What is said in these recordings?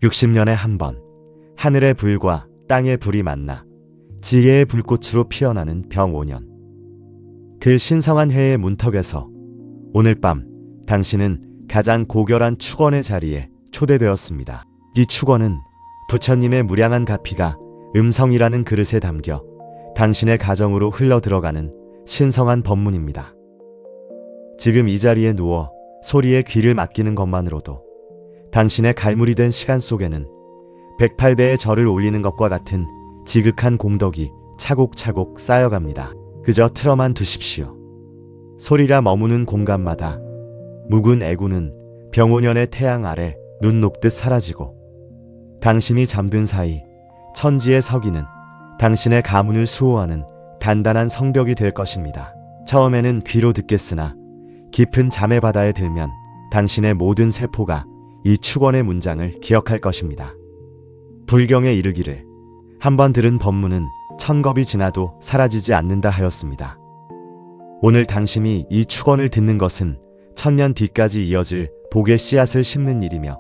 60년에 한 번 하늘의 불과 땅의 불이 만나 지혜의 불꽃으로 피어나는 병5년. 그 신성한 해의 문턱에서 오늘 밤 당신은 가장 고결한 축원의 자리에 초대되었습니다. 이 축원은 부처님의 무량한 가피가 음성이라는 그릇에 담겨 당신의 가정으로 흘러 들어가는 신성한 법문입니다. 지금 이 자리에 누워 소리에 귀를 맡기는 것만으로도 당신의 갈무리 된 시간 속에는 108배의 절을 올리는 것과 같은 지극한 공덕이 차곡차곡 쌓여갑니다. 그저 틀어만 두십시오. 소리가 머무는 공간마다 묵은 애구는 병5년의 태양 아래 눈 녹듯 사라지고 당신이 잠든 사이 천지의 서기는 당신의 가문을 수호하는 단단한 성벽이 될 것입니다. 처음에는 귀로 듣겠으나 깊은 잠의 바다에 들면 당신의 모든 세포가 이 축원의 문장을 기억할 것입니다. 불경에 이르기를 한번 들은 법문은 천겁이 지나도 사라지지 않는다 하였습니다. 오늘 당신이 이 축원을 듣는 것은 천년 뒤까지 이어질 복의 씨앗을 심는 일이며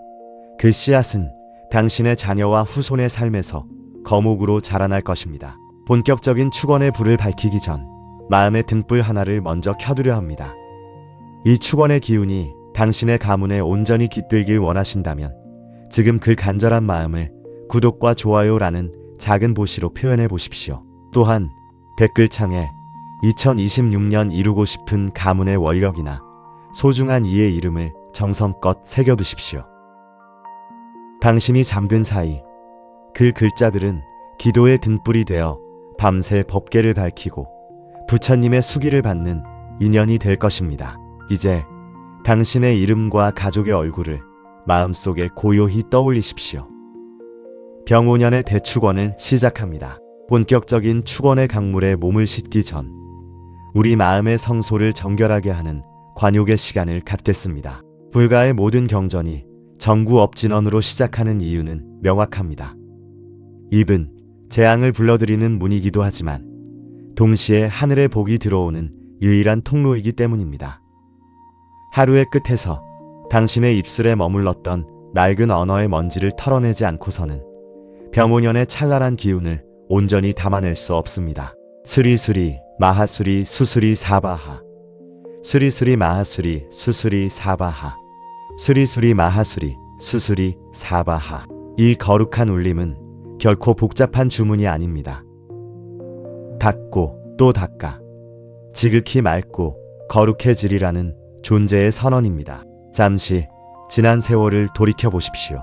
그 씨앗은 당신의 자녀와 후손의 삶에서 거목으로 자라날 것입니다. 본격적인 축원의 불을 밝히기 전 마음의 등불 하나를 먼저 켜두려 합니다. 이 축원의 기운이 당신의 가문에 온전히 깃들길 원하신다면 지금 그 간절한 마음을 구독과 좋아요라는 작은 보시로 표현해 보십시오. 또한 댓글창에 2026년 이루고 싶은 가문의 원력이나 소중한 이의 이름을 정성껏 새겨두십시오. 당신이 잠든 사이 그 글자들은 기도의 등불이 되어 밤새 법계를 밝히고 부처님의 수기를 받는 인연이 될 것입니다. 이제 당신의 이름과 가족의 얼굴을 마음속에 고요히 떠올리십시오. 병5년의 대축원을 시작합니다. 본격적인 축원의 강물에 몸을 싣기 전 우리 마음의 성소를 정결하게 하는 관욕의 시간을 갖겠습니다. 불가의 모든 경전이 정구업진언으로 시작하는 이유는 명확합니다. 입은 재앙을 불러들이는 문이기도 하지만 동시에 하늘의 복이 들어오는 유일한 통로이기 때문입니다. 하루의 끝에서 당신의 입술에 머물렀던 낡은 언어의 먼지를 털어내지 않고서는 병5년의 찬란한 기운을 온전히 담아낼 수 없습니다. 스리스리 마하스리 수스리 사바하 스리스리 마하스리 수스리 사바하 스리스리 마하스리 수스리 사바하. 이 거룩한 울림은 결코 복잡한 주문이 아닙니다. 닦고 또 닦아 지극히 맑고 거룩해지리라는 존재의 선언입니다. 잠시 지난 세월을 돌이켜 보십시오.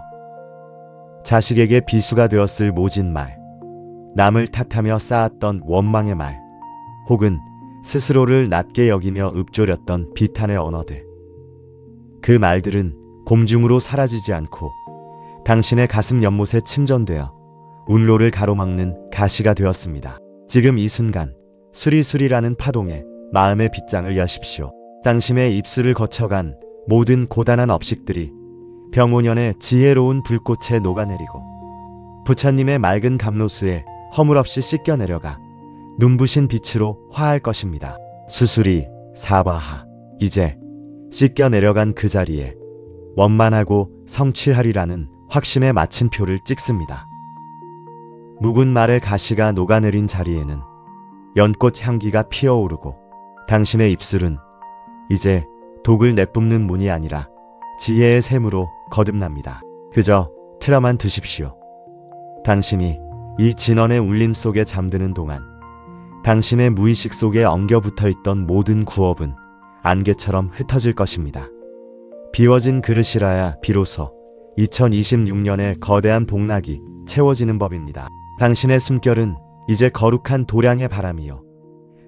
자식에게 비수가 되었을 모진 말, 남을 탓하며 쌓았던 원망의 말, 혹은 스스로를 낮게 여기며 읊조렸던 비탄의 언어들. 그 말들은 곰중으로 사라지지 않고 당신의 가슴 연못에 침전되어 운로를 가로막는 가시가 되었습니다. 지금 이 순간 수리수리라는 파동에 마음의 빗장을 여십시오. 당신의 입술을 거쳐간 모든 고단한 업식들이 병5년의 지혜로운 불꽃에 녹아내리고 부처님의 맑은 감로수에 허물없이 씻겨 내려가 눈부신 빛으로 화할 것입니다. 수수리 사바하. 이제 씻겨 내려간 그 자리에 원만하고 성취하리라는 확신의 마침표를 찍습니다. 묵은 말의 가시가 녹아내린 자리에는 연꽃 향기가 피어오르고 당신의 입술은 이제 독을 내뿜는 문이 아니라 지혜의 샘으로 거듭납니다. 그저 틀어만 두십시오. 당신이 이 진원의 울림 속에 잠드는 동안 당신의 무의식 속에 엉겨붙어 있던 모든 구업은 안개처럼 흩어질 것입니다. 비워진 그릇이라야 비로소 2026년의 거대한 복락이 채워지는 법입니다. 당신의 숨결은 이제 거룩한 도량의 바람이요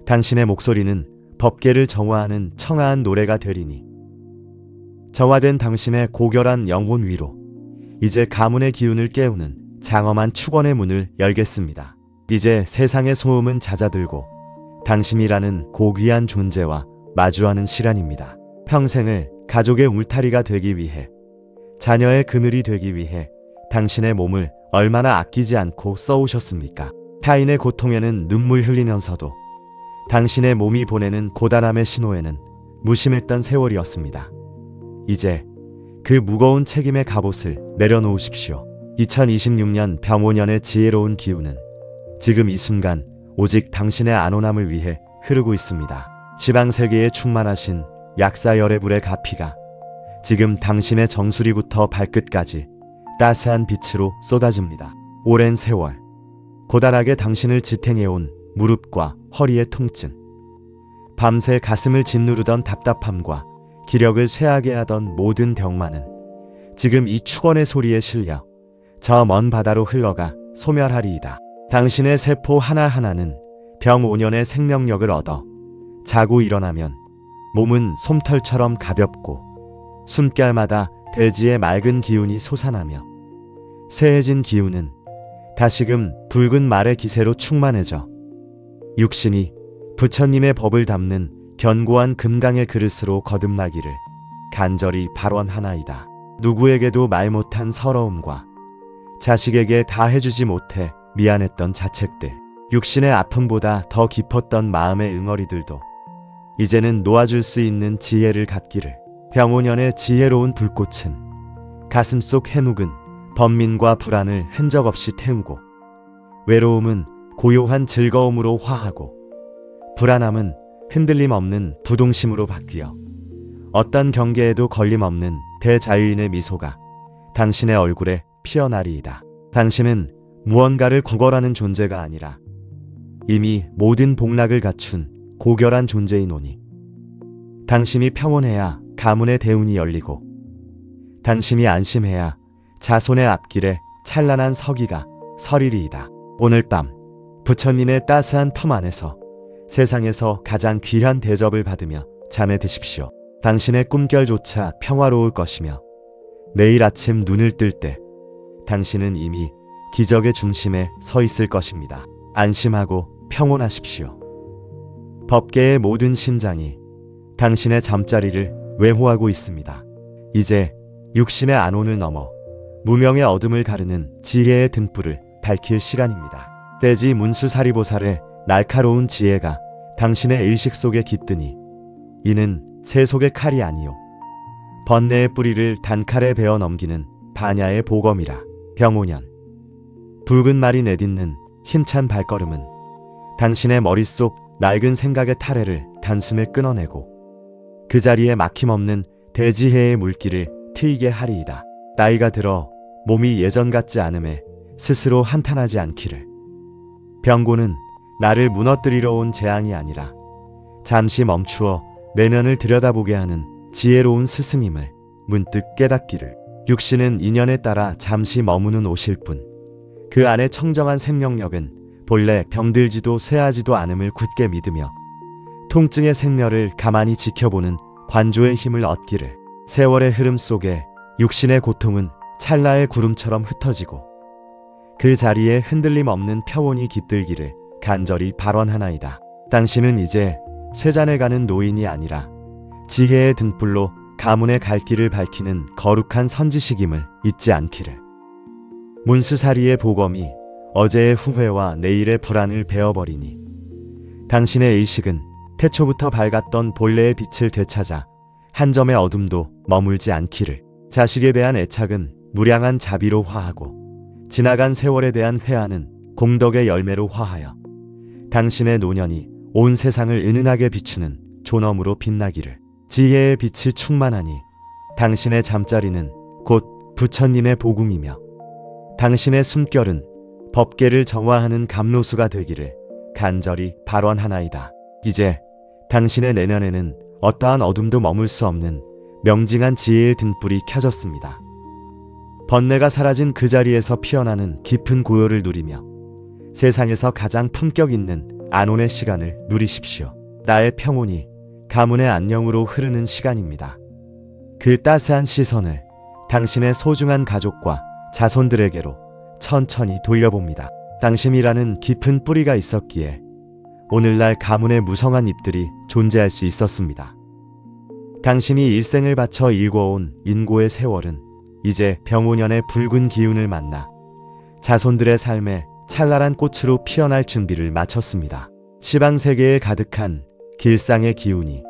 당신의 목소리는 법계를 정화하는 청아한 노래가 되리니 정화된 당신의 고결한 영혼 위로 이제 가문의 기운을 깨우는 장엄한 축원의 문을 열겠습니다. 이제 세상의 소음은 잦아들고 당신이라는 고귀한 존재와 마주하는 시간입니다. 평생을 가족의 울타리가 되기 위해, 자녀의 그늘이 되기 위해 당신의 몸을 얼마나 아끼지 않고 써오셨습니까? 타인의 고통에는 눈물 흘리면서도 당신의 몸이 보내는 고단함의 신호에는 무심했던 세월이었습니다. 이제 그 무거운 책임의 갑옷을 내려놓으십시오. 2026년 병오년의 지혜로운 기운은 지금 이 순간 오직 당신의 안온함을 위해 흐르고 있습니다. 지방세계에 충만하신 약사열의 불의 가피가 지금 당신의 정수리부터 발끝까지 따스한 빛으로 쏟아집니다. 오랜 세월 고단하게 당신을 지탱해온 무릎과 허리의 통증, 밤새 가슴을 짓누르던 답답함과 기력을 쇠하게 하던 모든 병마는 지금 이 축원의 소리에 실려 저 먼 바다로 흘러가 소멸하리이다. 당신의 세포 하나하나는 병오년의 생명력을 얻어 자고 일어나면 몸은 솜털처럼 가볍고 숨결마다 대지의 맑은 기운이 솟아나며 새해진 기운은 다시금 붉은 말의 기세로 충만해져 육신이 부처님의 법을 담는 견고한 금강의 그릇으로 거듭나기를 간절히 발원하나이다. 누구에게도 말 못한 서러움과 자식에게 다 해주지 못해 미안했던 자책들, 육신의 아픔보다 더 깊었던 마음의 응어리들도 이제는 놓아줄 수 있는 지혜를 갖기를. 병오년의 지혜로운 불꽃은 가슴속 해묵은 번민과 불안을 흔적 없이 태우고, 외로움은 고요한 즐거움으로 화하고, 불안함은 흔들림 없는 부동심으로 바뀌어 어떤 경계에도 걸림없는 대자유인의 미소가 당신의 얼굴에 피어나리이다. 당신은 무언가를 구걸하는 존재가 아니라 이미 모든 복락을 갖춘 고결한 존재이노니, 당신이 평온해야 가문의 대운이 열리고, 당신이 안심해야 자손의 앞길에 찬란한 서기가 서리리이다. 오늘 밤 부처님의 따스한 품 안에서 세상에서 가장 귀한 대접을 받으며 잠에 드십시오. 당신의 꿈결조차 평화로울 것이며, 내일 아침 눈을 뜰 때 당신은 이미 기적의 중심에 서 있을 것입니다. 안심하고 평온하십시오. 법계의 모든 신장이 당신의 잠자리를 외호하고 있습니다. 이제 육신의 안온을 넘어 무명의 어둠을 가르는 지혜의 등불을 밝힐 시간입니다. 떼지 문수사리보살의 날카로운 지혜가 당신의 의식 속에 깃드니 이는 세속의 칼이 아니요 번뇌의 뿌리를 단칼에 베어 넘기는 반야의 보검이라. 병오년 붉은 말이 내딛는 힘찬 발걸음은 당신의 머릿속 낡은 생각의 타래를 단숨에 끊어내고 그 자리에 막힘없는 대지혜의 물기를 트이게 하리이다. 나이가 들어 몸이 예전 같지 않음에 스스로 한탄하지 않기를. 병고는 나를 무너뜨리러 온 재앙이 아니라 잠시 멈추어 내면을 들여다보게 하는 지혜로운 스승임을 문득 깨닫기를. 육신은 인연에 따라 잠시 머무는 옷일 뿐, 그 안에 청정한 생명력은 본래 병들지도 쇠하지도 않음을 굳게 믿으며 통증의 생멸을 가만히 지켜보는 관조의 힘을 얻기를. 세월의 흐름 속에 육신의 고통은 찰나의 구름처럼 흩어지고 그 자리에 흔들림 없는 평온이 깃들기를 간절히 발원하나이다. 당신은 이제 쇠잔에 가는 노인이 아니라 지혜의 등불로 가문의 갈 길을 밝히는 거룩한 선지식임을 잊지 않기를. 문수사리의 보검이 어제의 후회와 내일의 불안을 베어버리니 당신의 의식은 태초부터 밝았던 본래의 빛을 되찾아 한 점의 어둠도 머물지 않기를. 자식에 대한 애착은 무량한 자비로 화하고, 지나간 세월에 대한 회한은 공덕의 열매로 화하여 당신의 노년이 온 세상을 은은하게 비추는 존엄으로 빛나기를. 지혜의 빛이 충만하니 당신의 잠자리는 곧 부처님의 복음이며 당신의 숨결은 법계를 정화하는 감로수가 되기를 간절히 발원하나이다. 이제 당신의 내면에는 어떠한 어둠도 머물 수 없는 명징한 지혜의 등불이 켜졌습니다. 번뇌가 사라진 그 자리에서 피어나는 깊은 고요를 누리며 세상에서 가장 품격 있는 안온의 시간을 누리십시오. 나의 평온이 가문의 안녕으로 흐르는 시간입니다. 그 따스한 시선을 당신의 소중한 가족과 자손들에게로 천천히 돌려봅니다. 당신이라는 깊은 뿌리가 있었기에 오늘날 가문의 무성한 잎들이 존재할 수 있었습니다. 당신이 일생을 바쳐 일궈온 인고의 세월은 이제 병오년의 붉은 기운을 만나 자손들의 삶에 찬란한 꽃으로 피어날 준비를 마쳤습니다. 시방세계에 가득한 길상의 기운이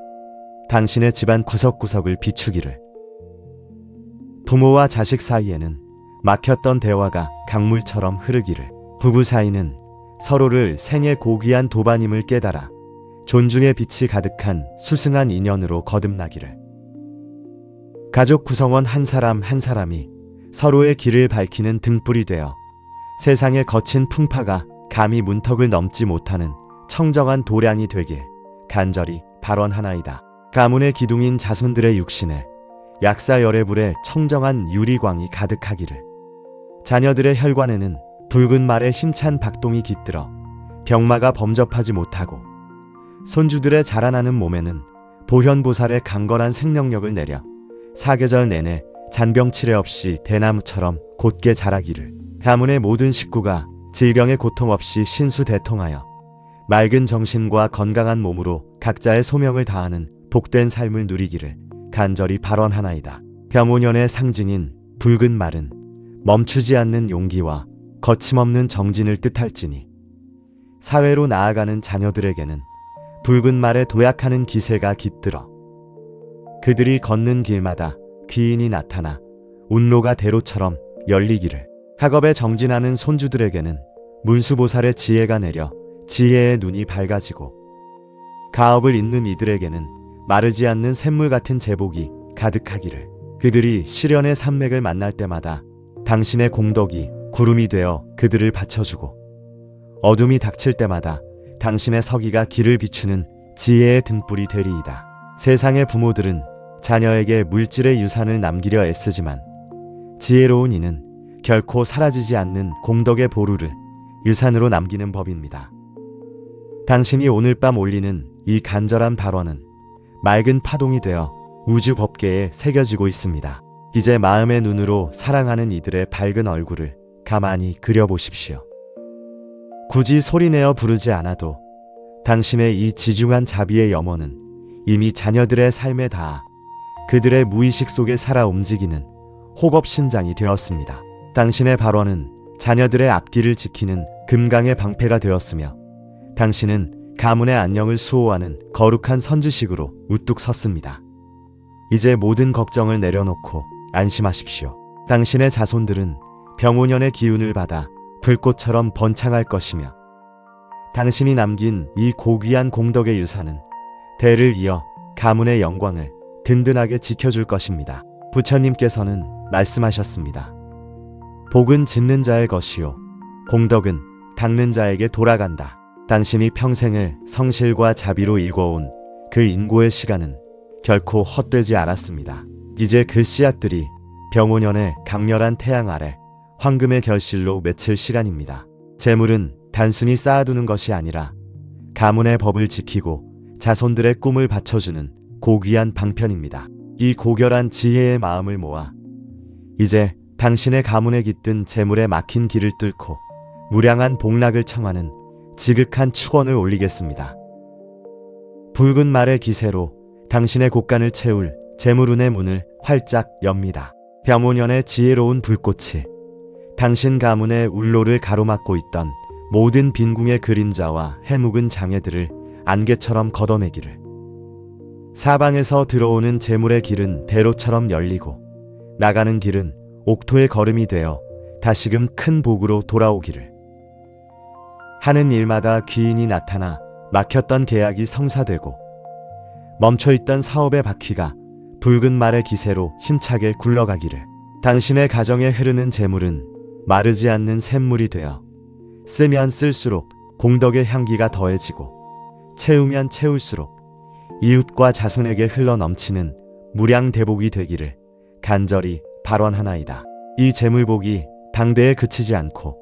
당신의 집안 구석구석을 비추기를. 부모와 자식 사이에는 막혔던 대화가 강물처럼 흐르기를. 부부 사이는 서로를 생애 고귀한 도반임을 깨달아 존중의 빛이 가득한 수승한 인연으로 거듭나기를. 가족 구성원 한 사람 한 사람이 서로의 길을 밝히는 등불이 되어 세상의 거친 풍파가 감히 문턱을 넘지 못하는 청정한 도량이 되길 간절히 발원하나이다. 가문의 기둥인 자손들의 육신에 약사열애불의 청정한 유리광이 가득하기를. 자녀들의 혈관에는 붉은 말의 힘찬 박동이 깃들어 병마가 범접하지 못하고, 손주들의 자라나는 몸에는 보현보살의 강건한 생명력을 내려 사계절 내내 잔병치레 없이 대나무처럼 곧게 자라기를. 가문의 모든 식구가 질병의 고통 없이 신수대통하여 맑은 정신과 건강한 몸으로 각자의 소명을 다하는 복된 삶을 누리기를 간절히 발원하나이다. 병오년의 상징인 붉은 말은 멈추지 않는 용기와 거침없는 정진을 뜻할지니, 사회로 나아가는 자녀들에게는 붉은 말에 도약하는 기세가 깃들어 그들이 걷는 길마다 귀인이 나타나 운로가 대로처럼 열리기를. 학업에 정진하는 손주들에게는 문수보살의 지혜가 내려 지혜의 눈이 밝아지고, 가업을 잇는 이들에게는 마르지 않는 샘물 같은 제복이 가득하기를. 그들이 시련의 산맥을 만날 때마다 당신의 공덕이 구름이 되어 그들을 받쳐주고, 어둠이 닥칠 때마다 당신의 서기가 길을 비추는 지혜의 등불이 되리이다. 세상의 부모들은 자녀에게 물질의 유산을 남기려 애쓰지만, 지혜로운 이는 결코 사라지지 않는 공덕의 보루를 유산으로 남기는 법입니다. 당신이 오늘 밤 올리는 이 간절한 발언은 맑은 파동이 되어 우주 법계에 새겨지고 있습니다. 이제 마음의 눈으로 사랑하는 이들의 밝은 얼굴을 가만히 그려보십시오. 굳이 소리내어 부르지 않아도 당신의 이 지중한 자비의 염원은 이미 자녀들의 삶에 닿아 그들의 무의식 속에 살아 움직이는 호법신장이 되었습니다. 당신의 발언은 자녀들의 앞길을 지키는 금강의 방패가 되었으며, 당신은 가문의 안녕을 수호하는 거룩한 선지식으로 우뚝 섰습니다. 이제 모든 걱정을 내려놓고 안심하십시오. 당신의 자손들은 병오년의 기운을 받아 불꽃처럼 번창할 것이며, 당신이 남긴 이 고귀한 공덕의 유산은 대를 이어 가문의 영광을 든든하게 지켜줄 것입니다. 부처님께서는 말씀하셨습니다. 복은 짓는 자의 것이요, 공덕은 닦는 자에게 돌아간다. 당신이 평생을 성실과 자비로 일궈온 그 인고의 시간은 결코 헛되지 않았습니다. 이제 그 씨앗들이 병오년의 강렬한 태양 아래 황금의 결실로 맺힐 시간입니다. 재물은 단순히 쌓아두는 것이 아니라 가문의 법을 지키고 자손들의 꿈을 받쳐주는 고귀한 방편입니다. 이 고결한 지혜의 마음을 모아 이제 당신의 가문에 깃든 재물에 막힌 길을 뚫고 무량한 복락을 청하는 지극한 축원을 올리겠습니다. 붉은 말의 기세로 당신의 곳간을 채울 재물운의 문을 활짝 엽니다. 병오년의 지혜로운 불꽃이 당신 가문의 울로를 가로막고 있던 모든 빈궁의 그림자와 해묵은 장애들을 안개처럼 걷어내기를. 사방에서 들어오는 재물의 길은 대로처럼 열리고, 나가는 길은 옥토의 걸음이 되어 다시금 큰 복으로 돌아오기를. 하는 일마다 귀인이 나타나 막혔던 계약이 성사되고, 멈춰있던 사업의 바퀴가 붉은 말의 기세로 힘차게 굴러가기를. 당신의 가정에 흐르는 재물은 마르지 않는 샘물이 되어 쓰면 쓸수록 공덕의 향기가 더해지고, 채우면 채울수록 이웃과 자손에게 흘러 넘치는 무량대복이 되기를 간절히 발원하나이다. 이 재물복이 당대에 그치지 않고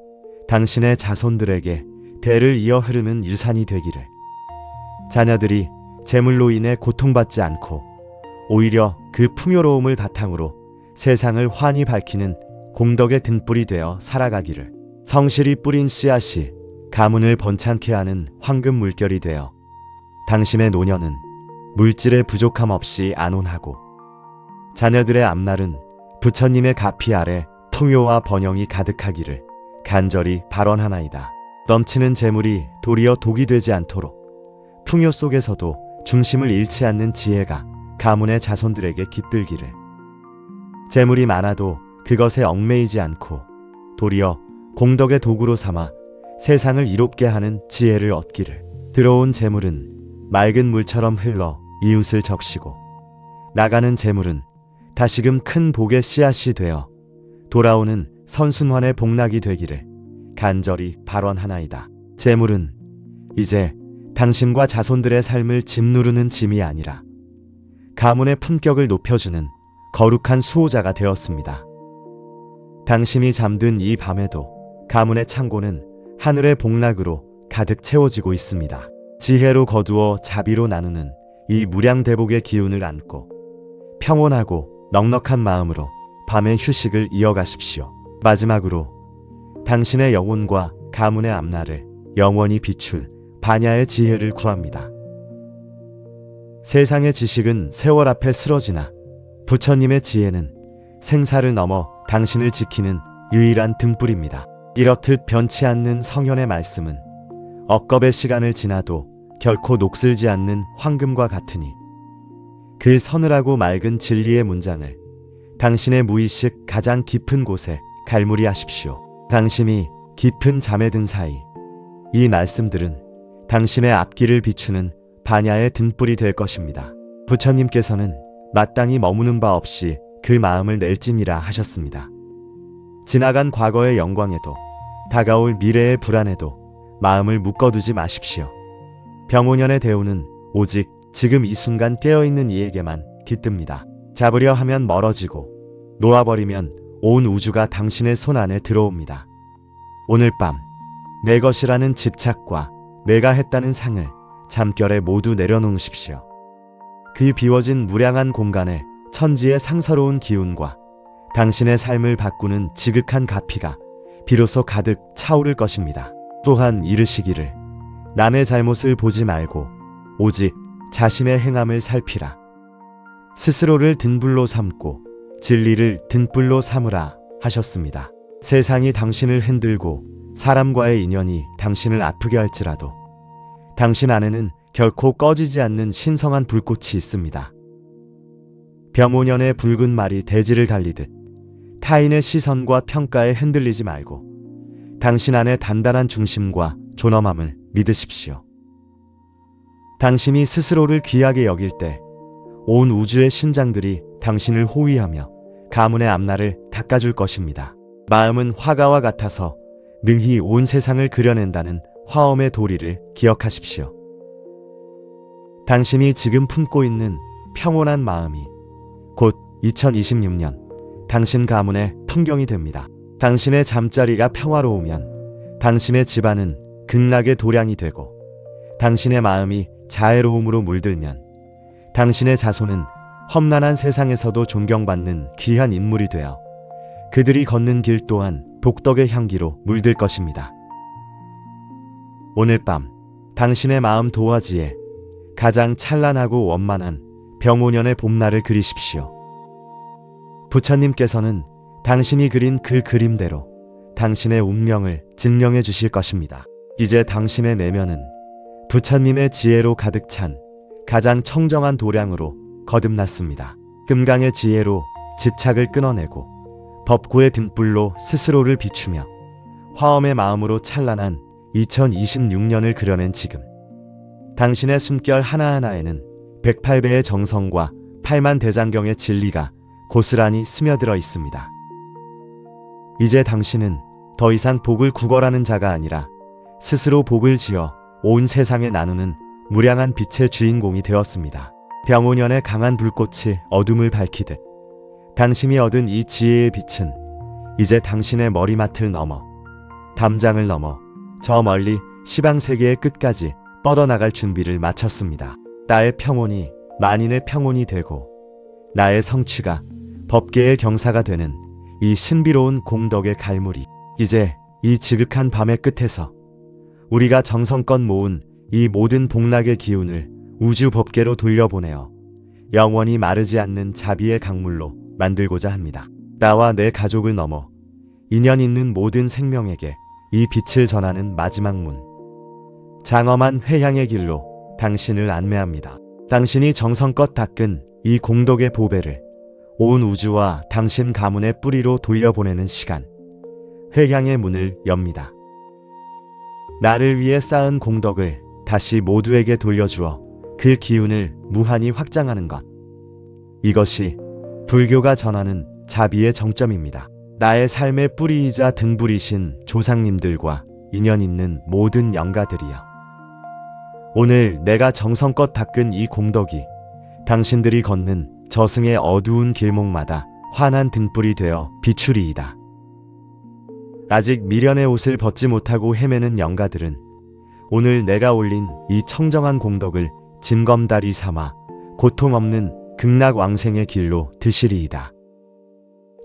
당신의 자손들에게 대를 이어 흐르는 유산이 되기를. 자녀들이 재물로 인해 고통받지 않고 오히려 그 풍요로움을 바탕으로 세상을 환히 밝히는 공덕의 등불이 되어 살아가기를. 성실히 뿌린 씨앗이 가문을 번창케 하는 황금 물결이 되어 당신의 노년은 물질의 부족함 없이 안온하고, 자녀들의 앞날은 부처님의 가피 아래 풍요와 번영이 가득하기를 간절히 발원하나이다. 넘치는 재물이 도리어 독이 되지 않도록 풍요 속에서도 중심을 잃지 않는 지혜가 가문의 자손들에게 깃들기를. 재물이 많아도 그것에 얽매이지 않고 도리어 공덕의 도구로 삼아 세상을 이롭게 하는 지혜를 얻기를. 들어온 재물은 맑은 물처럼 흘러 이웃을 적시고 나가는 재물은 다시금 큰 복의 씨앗이 되어 돌아오는 선순환의 복락이 되기를 간절히 발원하나이다. 재물은 이제 당신과 자손들의 삶을 짓누르는 짐이 아니라 가문의 품격을 높여주는 거룩한 수호자가 되었습니다. 당신이 잠든 이 밤에도 가문의 창고는 하늘의 복락으로 가득 채워지고 있습니다. 지혜로 거두어 자비로 나누는 이 무량대복의 기운을 안고 평온하고 넉넉한 마음으로 밤의 휴식을 이어가십시오. 마지막으로 당신의 영혼과 가문의 앞날을 영원히 비출 반야의 지혜를 구합니다. 세상의 지식은 세월 앞에 쓰러지나 부처님의 지혜는 생사를 넘어 당신을 지키는 유일한 등불입니다. 이렇듯 변치 않는 성현의 말씀은 억겁의 시간을 지나도 결코 녹슬지 않는 황금과 같으니 그 서늘하고 맑은 진리의 문장을 당신의 무의식 가장 깊은 곳에 갈무리하십시오. 당신이 깊은 잠에 든 사이 이 말씀들은 당신의 앞길을 비추는 반야의 등불이 될 것입니다. 부처님께서는 마땅히 머무는 바 없이 그 마음을 낼지니라 하셨습니다. 지나간 과거의 영광에도 다가올 미래의 불안에도 마음을 묶어두지 마십시오. 병오년의 대우는 오직 지금 이 순간 깨어있는 이에게만 깃듭니다. 잡으려 하면 멀어지고 놓아버리면 온 우주가 당신의 손 안에 들어옵니다. 오늘 밤 내 것이라는 집착과 내가 했다는 상을 잠결에 모두 내려놓으십시오. 그 비워진 무량한 공간에 천지의 상서로운 기운과 당신의 삶을 바꾸는 지극한 가피가 비로소 가득 차오를 것입니다. 또한 이르시기를 남의 잘못을 보지 말고 오직 자신의 행함을 살피라. 스스로를 등불로 삼고 진리를 등불로 삼으라 하셨습니다. 세상이 당신을 흔들고 사람과의 인연이 당신을 아프게 할지라도 당신 안에는 결코 꺼지지 않는 신성한 불꽃이 있습니다. 병오년의 붉은 말이 대지를 달리듯 타인의 시선과 평가에 흔들리지 말고 당신 안의 단단한 중심과 존엄함을 믿으십시오. 당신이 스스로를 귀하게 여길 때 온 우주의 신장들이 당신을 호위하며 가문의 앞날을 닦아줄 것입니다. 마음은 화가와 같아서 능히 온 세상을 그려낸다는 화엄의 도리를 기억하십시오. 당신이 지금 품고 있는 평온한 마음이 곧 2026년 당신 가문의 풍경이 됩니다. 당신의 잠자리가 평화로우면 당신의 집안은 극락의 도량이 되고 당신의 마음이 자애로움으로 물들면 당신의 자손은 험난한 세상에서도 존경받는 귀한 인물이 되어 그들이 걷는 길 또한 복덕의 향기로 물들 것입니다. 오늘 밤 당신의 마음 도화지에 가장 찬란하고 원만한 병오년의 봄날을 그리십시오. 부처님께서는 당신이 그린 그 그림대로 당신의 운명을 증명해 주실 것입니다. 이제 당신의 내면은 부처님의 지혜로 가득 찬 가장 청정한 도량으로 거듭났습니다. 금강의 지혜로 집착을 끊어내고 법구의 등불로 스스로를 비추며 화엄의 마음으로 찬란한 2026년을 그려낸 지금 당신의 숨결 하나하나에는 108배의 정성과 8만 대장경의 진리가 고스란히 스며들어 있습니다. 이제 당신은 더 이상 복을 구걸하는 자가 아니라 스스로 복을 지어 온 세상에 나누는 무량한 빛의 주인공이 되었습니다. 병오년의 강한 불꽃이 어둠을 밝히듯 당신이 얻은 이 지혜의 빛은 이제 당신의 머리맡을 넘어 담장을 넘어 저 멀리 시방세계의 끝까지 뻗어나갈 준비를 마쳤습니다. 나의 평온이 만인의 평온이 되고 나의 성취가 법계의 경사가 되는 이 신비로운 공덕의 갈무리, 이제 이 지극한 밤의 끝에서 우리가 정성껏 모은 이 모든 복락의 기운을 우주 법계로 돌려보내어 영원히 마르지 않는 자비의 강물로 만들고자 합니다. 나와 내 가족을 넘어 인연 있는 모든 생명에게 이 빛을 전하는 마지막 문, 장엄한 회향의 길로 당신을 안내합니다. 당신이 정성껏 닦은 이 공덕의 보배를 온 우주와 당신 가문의 뿌리로 돌려보내는 시간. 회향의 문을 엽니다. 나를 위해 쌓은 공덕을 다시 모두에게 돌려주어 그 기운을 무한히 확장하는 것. 이것이 불교가 전하는 자비의 정점입니다. 나의 삶의 뿌리이자 등불이신 조상님들과 인연 있는 모든 영가들이여. 오늘 내가 정성껏 닦은 이 공덕이 당신들이 걷는 저승의 어두운 길목마다 환한 등불이 되어 비추리이다. 아직 미련의 옷을 벗지 못하고 헤매는 영가들은 오늘 내가 올린 이 청정한 공덕을 징검다리 삼아 고통 없는 극락왕생의 길로 드시리이다.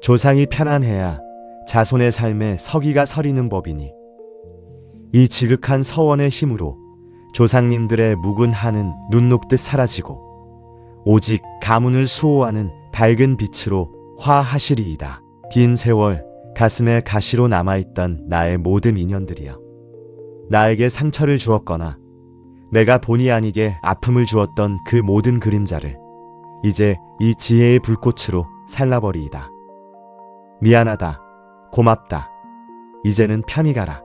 조상이 편안해야 자손의 삶에 서기가 서리는 법이니 이 지극한 서원의 힘으로 조상님들의 묵은 한은 눈 녹듯 사라지고 오직 가문을 수호하는 밝은 빛으로 화하시리이다. 긴 세월 가슴에 가시로 남아있던 나의 모든 인연들이여. 나에게 상처를 주었거나 내가 본의 아니게 아픔을 주었던 그 모든 그림자를 이제 이 지혜의 불꽃으로 살라버리이다. 미안하다. 고맙다. 이제는 편히 가라.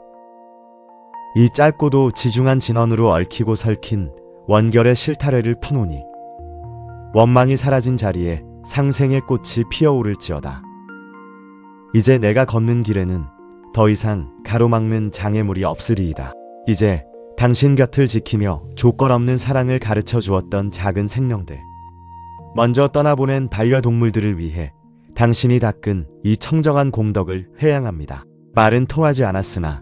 이 짧고도 지중한 진언으로 얽히고 설킨 원결의 실타래를 푸노니 원망이 사라진 자리에 상생의 꽃이 피어오를지어다. 이제 내가 걷는 길에는 더 이상 가로막는 장애물이 없으리이다. 이제 당신 곁을 지키며 조건 없는 사랑을 가르쳐 주었던 작은 생명들, 먼저 떠나보낸 반려동물들을 위해 당신이 닦은 이 청정한 공덕을 회양합니다. 말은 통하지 않았으나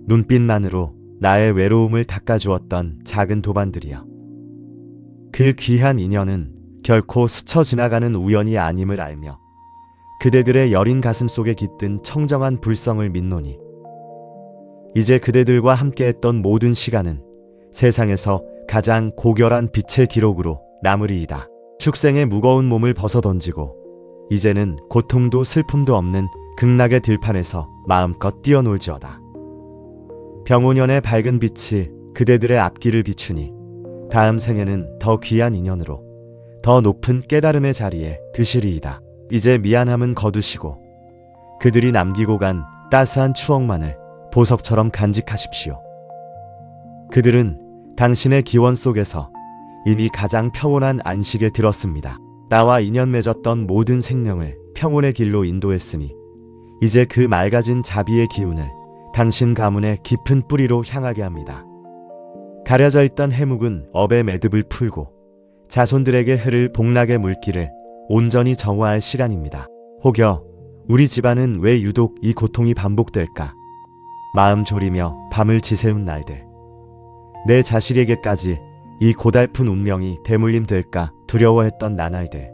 눈빛만으로 나의 외로움을 닦아주었던 작은 도반들이여. 그 귀한 인연은 결코 스쳐 지나가는 우연이 아님을 알며 그대들의 여린 가슴 속에 깃든 청정한 불성을 믿노니 이제 그대들과 함께했던 모든 시간은 세상에서 가장 고결한 빛의 기록으로 남으리이다. 축생의 무거운 몸을 벗어던지고 이제는 고통도 슬픔도 없는 극락의 들판에서 마음껏 뛰어놀지어다. 병오년의 밝은 빛이 그대들의 앞길을 비추니 다음 생에는 더 귀한 인연으로 더 높은 깨달음의 자리에 드시리이다. 이제 미안함은 거두시고 그들이 남기고 간 따스한 추억만을 보석처럼 간직하십시오. 그들은 당신의 기원 속에서 이미 가장 평온한 안식에 들었습니다. 나와 인연 맺었던 모든 생명을 평온의 길로 인도했으니 이제 그 맑아진 자비의 기운을 당신 가문의 깊은 뿌리로 향하게 합니다. 가려져 있던 해묵은 업의 매듭을 풀고 자손들에게 흐를 복락의 물길을 온전히 정화할 시간입니다. 혹여 우리 집안은 왜 유독 이 고통이 반복될까? 마음 졸이며 밤을 지새운 날들, 내 자식에게까지 이 고달픈 운명이 대물림 될까 두려워했던 나날들.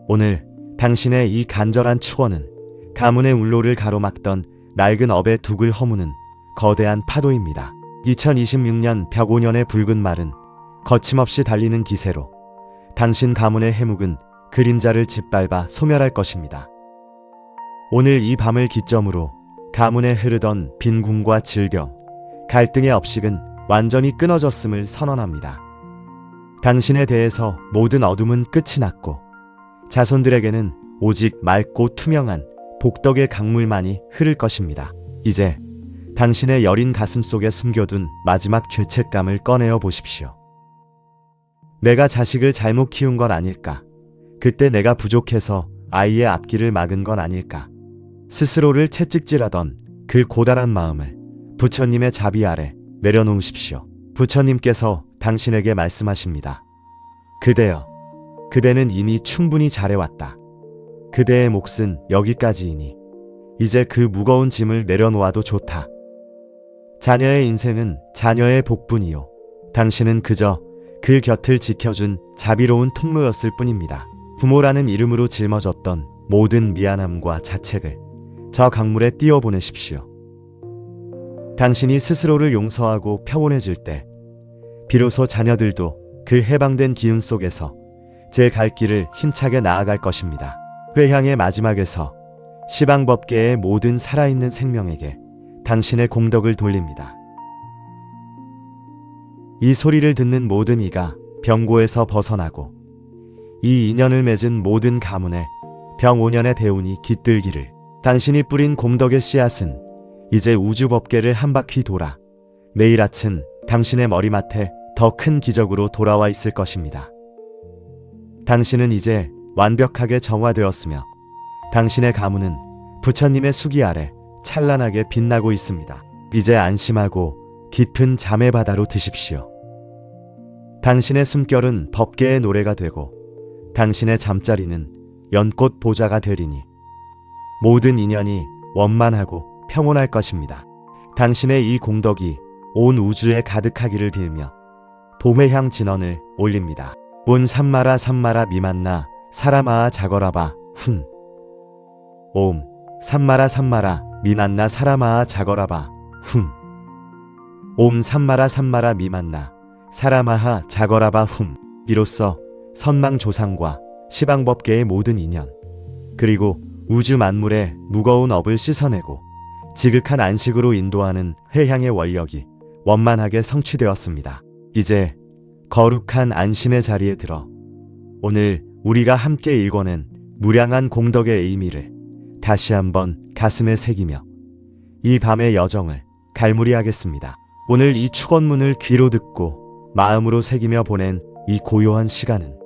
오늘 당신의 이 간절한 추원은 가문의 울로를 가로막던 낡은 업의 둑을 허무는 거대한 파도입니다. 2026년 벽5년의 붉은 말은 거침없이 달리는 기세로 당신 가문의 해묵은 그림자를 짓밟아 소멸할 것입니다. 오늘 이 밤을 기점으로 가문에 흐르던 빈궁과 질병, 갈등의 업식은 완전히 끊어졌음을 선언합니다. 당신에 대해서 모든 어둠은 끝이 났고 자손들에게는 오직 맑고 투명한 복덕의 강물만이 흐를 것입니다. 이제 당신의 여린 가슴 속에 숨겨둔 마지막 죄책감을 꺼내어 보십시오. 내가 자식을 잘못 키운 건 아닐까? 그때 내가 부족해서 아이의 앞길을 막은 건 아닐까? 스스로를 채찍질하던 그 고달한 마음을 부처님의 자비 아래 내려놓으십시오. 부처님께서 당신에게 말씀하십니다. 그대여, 그대는 이미 충분히 잘해왔다. 그대의 몫은 여기까지이니 이제 그 무거운 짐을 내려놓아도 좋다. 자녀의 인생은 자녀의 복분이요. 당신은 그저 그 곁을 지켜준 자비로운 통로였을 뿐입니다. 부모라는 이름으로 짊어졌던 모든 미안함과 자책을 저 강물에 띄워보내십시오. 당신이 스스로를 용서하고 평온해질 때 비로소 자녀들도 그 해방된 기운 속에서 제 갈 길을 힘차게 나아갈 것입니다. 회향의 마지막에서 시방법계의 모든 살아있는 생명에게 당신의 공덕을 돌립니다. 이 소리를 듣는 모든 이가 병고에서 벗어나고 이 인연을 맺은 모든 가문에 병5년의 대운이 깃들기를. 당신이 뿌린 공덕의 씨앗은 이제 우주 법계를 한 바퀴 돌아 내일 아침 당신의 머리맡에 더 큰 기적으로 돌아와 있을 것입니다. 당신은 이제 완벽하게 정화되었으며 당신의 가문은 부처님의 수기 아래 찬란하게 빛나고 있습니다. 이제 안심하고 깊은 잠의 바다로 드십시오. 당신의 숨결은 법계의 노래가 되고 당신의 잠자리는 연꽃 보좌가 되리니 모든 인연이 원만하고 평온할 것입니다. 당신의 이 공덕이 온 우주에 가득하기를 빌며 봄의 향 진원을 올립니다. 온 삼마라 삼마라 미만나 사라마아 자거라바 훈. 옴 삼마라 삼마라 미만나 사라마아 자거라바 훈. 옴 삼마라 삼마라 미만나 사라마하 자거라바 훔. 이로써 선망조상과 시방법계의 모든 인연 그리고 우주 만물의 무거운 업을 씻어내고 지극한 안식으로 인도하는 회향의 원력이 원만하게 성취되었습니다. 이제 거룩한 안심의 자리에 들어 오늘 우리가 함께 읽어낸 무량한 공덕의 의미를 다시 한번 가슴에 새기며 이 밤의 여정을 갈무리하겠습니다. 오늘 이 축원문을 귀로 듣고 마음으로 새기며 보낸 이 고요한 시간은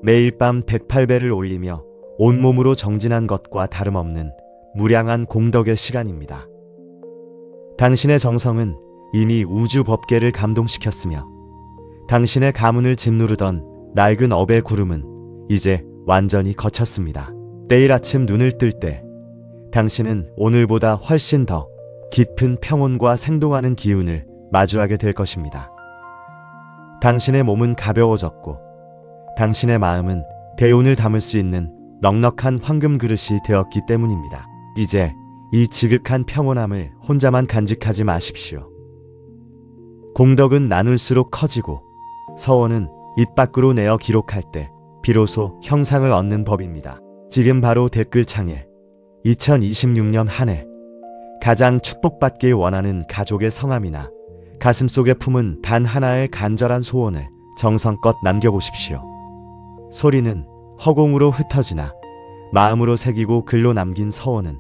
매일 밤 108배를 올리며 온몸으로 정진한 것과 다름없는 무량한 공덕의 시간입니다. 당신의 정성은 이미 우주 법계를 감동시켰으며 당신의 가문을 짓누르던 낡은 업의 구름은 이제 완전히 거쳤습니다. 내일 아침 눈을 뜰 때 당신은 오늘보다 훨씬 더 깊은 평온과 생동하는 기운을 마주하게 될 것입니다. 당신의 몸은 가벼워졌고 당신의 마음은 대운을 담을 수 있는 넉넉한 황금 그릇이 되었기 때문입니다. 이제 이 지극한 평온함을 혼자만 간직하지 마십시오. 공덕은 나눌수록 커지고 서원은 입 밖으로 내어 기록할 때 비로소 형상을 얻는 법입니다. 지금 바로 댓글창에 2026년 한 해 가장 축복받길 원하는 가족의 성함이나 가슴속에 품은 단 하나의 간절한 소원을 정성껏 남겨보십시오. 소리는 허공으로 흩어지나 마음으로 새기고 글로 남긴 서원은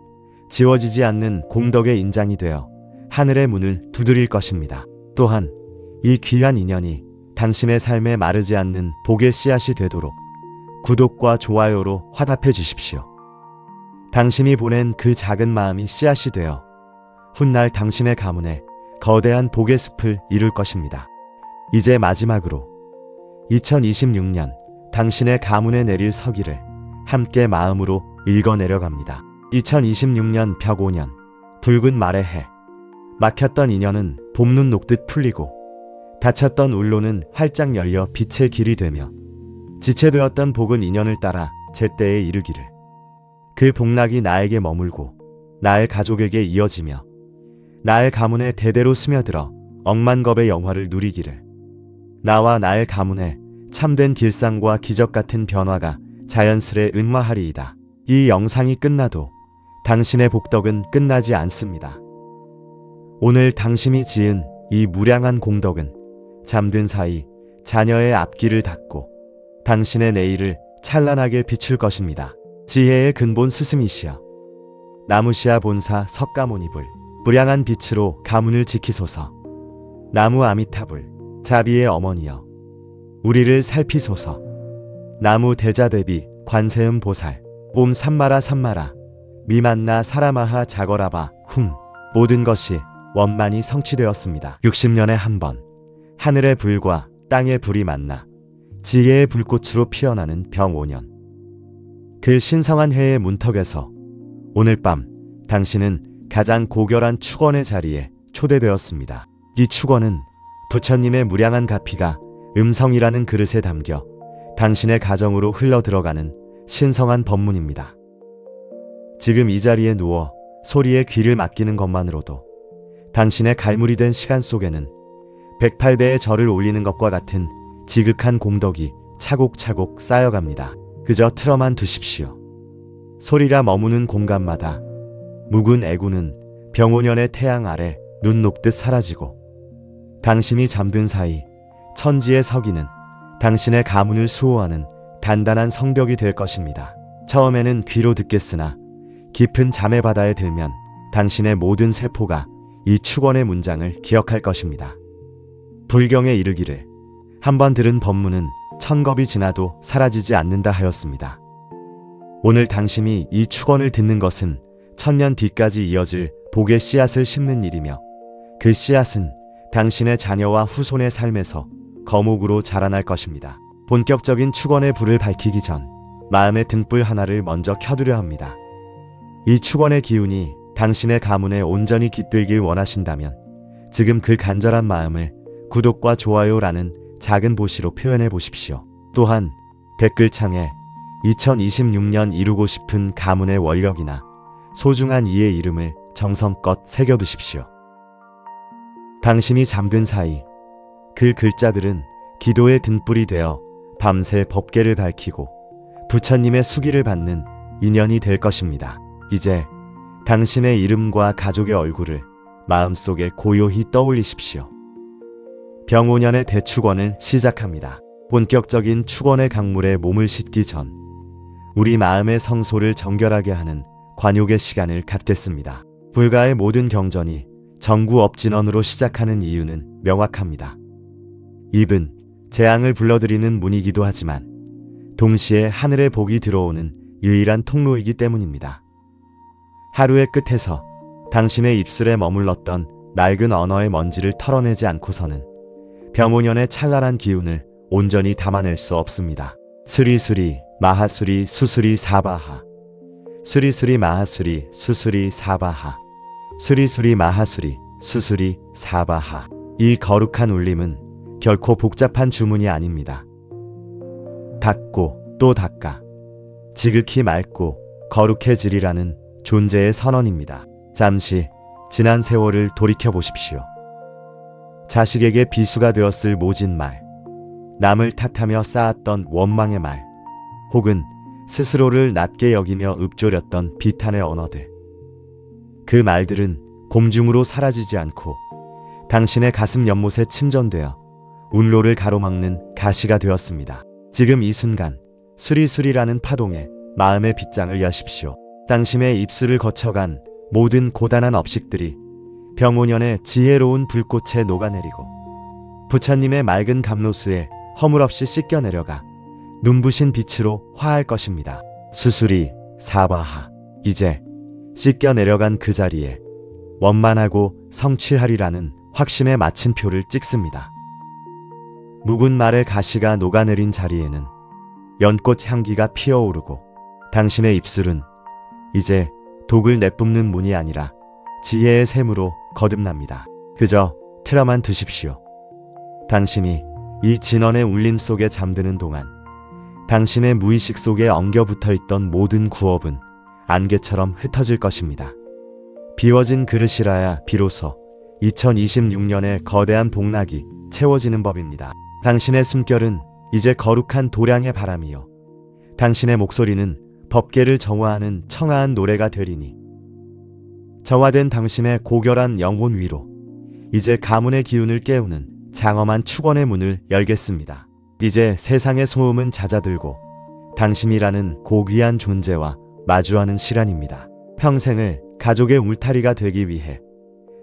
지워지지 않는 공덕의 인장이 되어 하늘의 문을 두드릴 것입니다. 또한 이 귀한 인연이 당신의 삶에 마르지 않는 복의 씨앗이 되도록 구독과 좋아요로 화답해 주십시오. 당신이 보낸 그 작은 마음이 씨앗이 되어 훗날 당신의 가문에 거대한 복의 숲을 이룰 것입니다. 이제 마지막으로 2026년 당신의 가문에 내릴 서기를 함께 마음으로 읽어내려갑니다. 2026년 벽5년 붉은 말의 해. 막혔던 인연은 봄눈 녹듯 풀리고 닫혔던 울로는 활짝 열려 빛의 길이 되며 지체되었던 복은 인연을 따라 제때에 이르기를. 그 복락이 나에게 머물고 나의 가족에게 이어지며 나의 가문에 대대로 스며들어 억만겁의 영화를 누리기를. 나와 나의 가문에 참된 길상과 기적 같은 변화가 자연스레 은화하리이다. 이 영상이 끝나도 당신의 복덕은 끝나지 않습니다. 오늘 당신이 지은 이 무량한 공덕은 잠든 사이 자녀의 앞길을 닫고 당신의 내일을 찬란하게 비출 것입니다. 지혜의 근본 스승이시여 나무시아 본사 석가모니불 무량한 빛으로 가문을 지키소서. 나무 아미타불 자비의 어머니여 우리를 살피소서. 나무 대자대비 관세음 보살 옴 삼마라 삼마라 미만나 사라마하 자거라바 훔. 모든 것이 원만히 성취되었습니다. 60년에 한 번 하늘의 불과 땅의 불이 만나 지혜의 불꽃으로 피어나는 병5년. 그 신성한 해의 문턱에서 오늘 밤 당신은 가장 고결한 축원의 자리에 초대되었습니다. 이 축원은 부처님의 무량한 가피가 음성이라는 그릇에 담겨 당신의 가정으로 흘러들어가는 신성한 법문입니다. 지금 이 자리에 누워 소리에 귀를 맡기는 것만으로도 당신의 갈무리 된 시간 속에는 108배의 절을 올리는 것과 같은 지극한 공덕이 차곡차곡 쌓여갑니다. 그저 틀어만 두십시오. 소리가 머무는 공간마다 묵은 애구는 병5년의 태양 아래 눈 녹듯 사라지고 당신이 잠든 사이 천지의 서기는 당신의 가문을 수호하는 단단한 성벽이 될 것입니다. 처음에는 귀로 듣겠으나 깊은 잠의 바다에 들면 당신의 모든 세포가 이 축원의 문장을 기억할 것입니다. 불경에 이르기를 한번 들은 법문은 천겁이 지나도 사라지지 않는다 하였습니다. 오늘 당신이 이 축원을 듣는 것은 천년 뒤까지 이어질 복의 씨앗을 심는 일이며 그 씨앗은 당신의 자녀와 후손의 삶에서 거목으로 자라날 것입니다. 본격적인 축원의 불을 밝히기 전 마음의 등불 하나를 먼저 켜두려 합니다. 이 축원의 기운이 당신의 가문에 온전히 깃들길 원하신다면 지금 그 간절한 마음을 구독과 좋아요라는 작은 보시로 표현해 보십시오. 또한 댓글창에 2026년 이루고 싶은 가문의 원력이나 소중한 이의 이름을 정성껏 새겨두십시오. 당신이 잠든 사이 그 글자들은 기도의 등불이 되어 밤새 법궤를 밝히고 부처님의 수기를 받는 인연이 될 것입니다. 이제 당신의 이름과 가족의 얼굴을 마음속에 고요히 떠올리십시오. 병5년의 대축원을 시작합니다. 본격적인 축원의 강물에 몸을 싣기 전 우리 마음의 성소를 정결하게 하는 관욕의 시간을 갖겠습니다. 불가의 모든 경전이 정구업진언으로 시작하는 이유는 명확합니다. 입은 재앙을 불러들이는 문이기도 하지만 동시에 하늘의 복이 들어오는 유일한 통로이기 때문입니다. 하루의 끝에서 당신의 입술에 머물렀던 낡은 언어의 먼지를 털어내지 않고서는 병5년의 찬란한 기운을 온전히 담아낼 수 없습니다. 스리스리 마하스리 수스리 사바하 스리스리 마하스리 수스리 사바하 스리스리 마하스리 수스리 사바하. 이 거룩한 울림은 결코 복잡한 주문이 아닙니다. 닦고 또 닦아 지극히 맑고 거룩해지리라는 존재의 선언입니다. 잠시 지난 세월을 돌이켜 보십시오. 자식에게 비수가 되었을 모진 말, 남을 탓하며 쌓았던 원망의 말, 혹은 스스로를 낮게 여기며 읊조렸던 비탄의 언어들. 그 말들은 곰중으로 사라지지 않고 당신의 가슴 연못에 침전되어 운로를 가로막는 가시가 되었습니다. 지금 이 순간 수리수리라는 파동에 마음의 빗장을 여십시오. 당신의 입술을 거쳐간 모든 고단한 업식들이 병5년의 지혜로운 불꽃에 녹아내리고 부처님의 맑은 감로수에 허물없이 씻겨 내려가 눈부신 빛으로 화할 것입니다. 수수리 사바하. 이제 씻겨 내려간 그 자리에 원만하고 성취하리라는 확신의 마침표를 찍습니다. 묵은 말의 가시가 녹아내린 자리에는 연꽃 향기가 피어오르고 당신의 입술은 이제 독을 내뿜는 문이 아니라 지혜의 샘으로 거듭납니다. 그저 틀어만 두십시오. 당신이 이 진원의 울림 속에 잠드는 동안 당신의 무의식 속에 엉겨붙어 있던 모든 구업은 안개처럼 흩어질 것입니다. 비워진 그릇이라야 비로소 2026년의 거대한 복락이 채워지는 법입니다. 당신의 숨결은 이제 거룩한 도량의 바람이요 당신의 목소리는 법궤를 정화하는 청아한 노래가 되리니 정화된 당신의 고결한 영혼 위로 이제 가문의 기운을 깨우는 장엄한 축원의 문을 열겠습니다. 이제 세상의 소음은 잦아들고 당신이라는 고귀한 존재와 마주하는 시간입니다. 평생을 가족의 울타리가 되기 위해,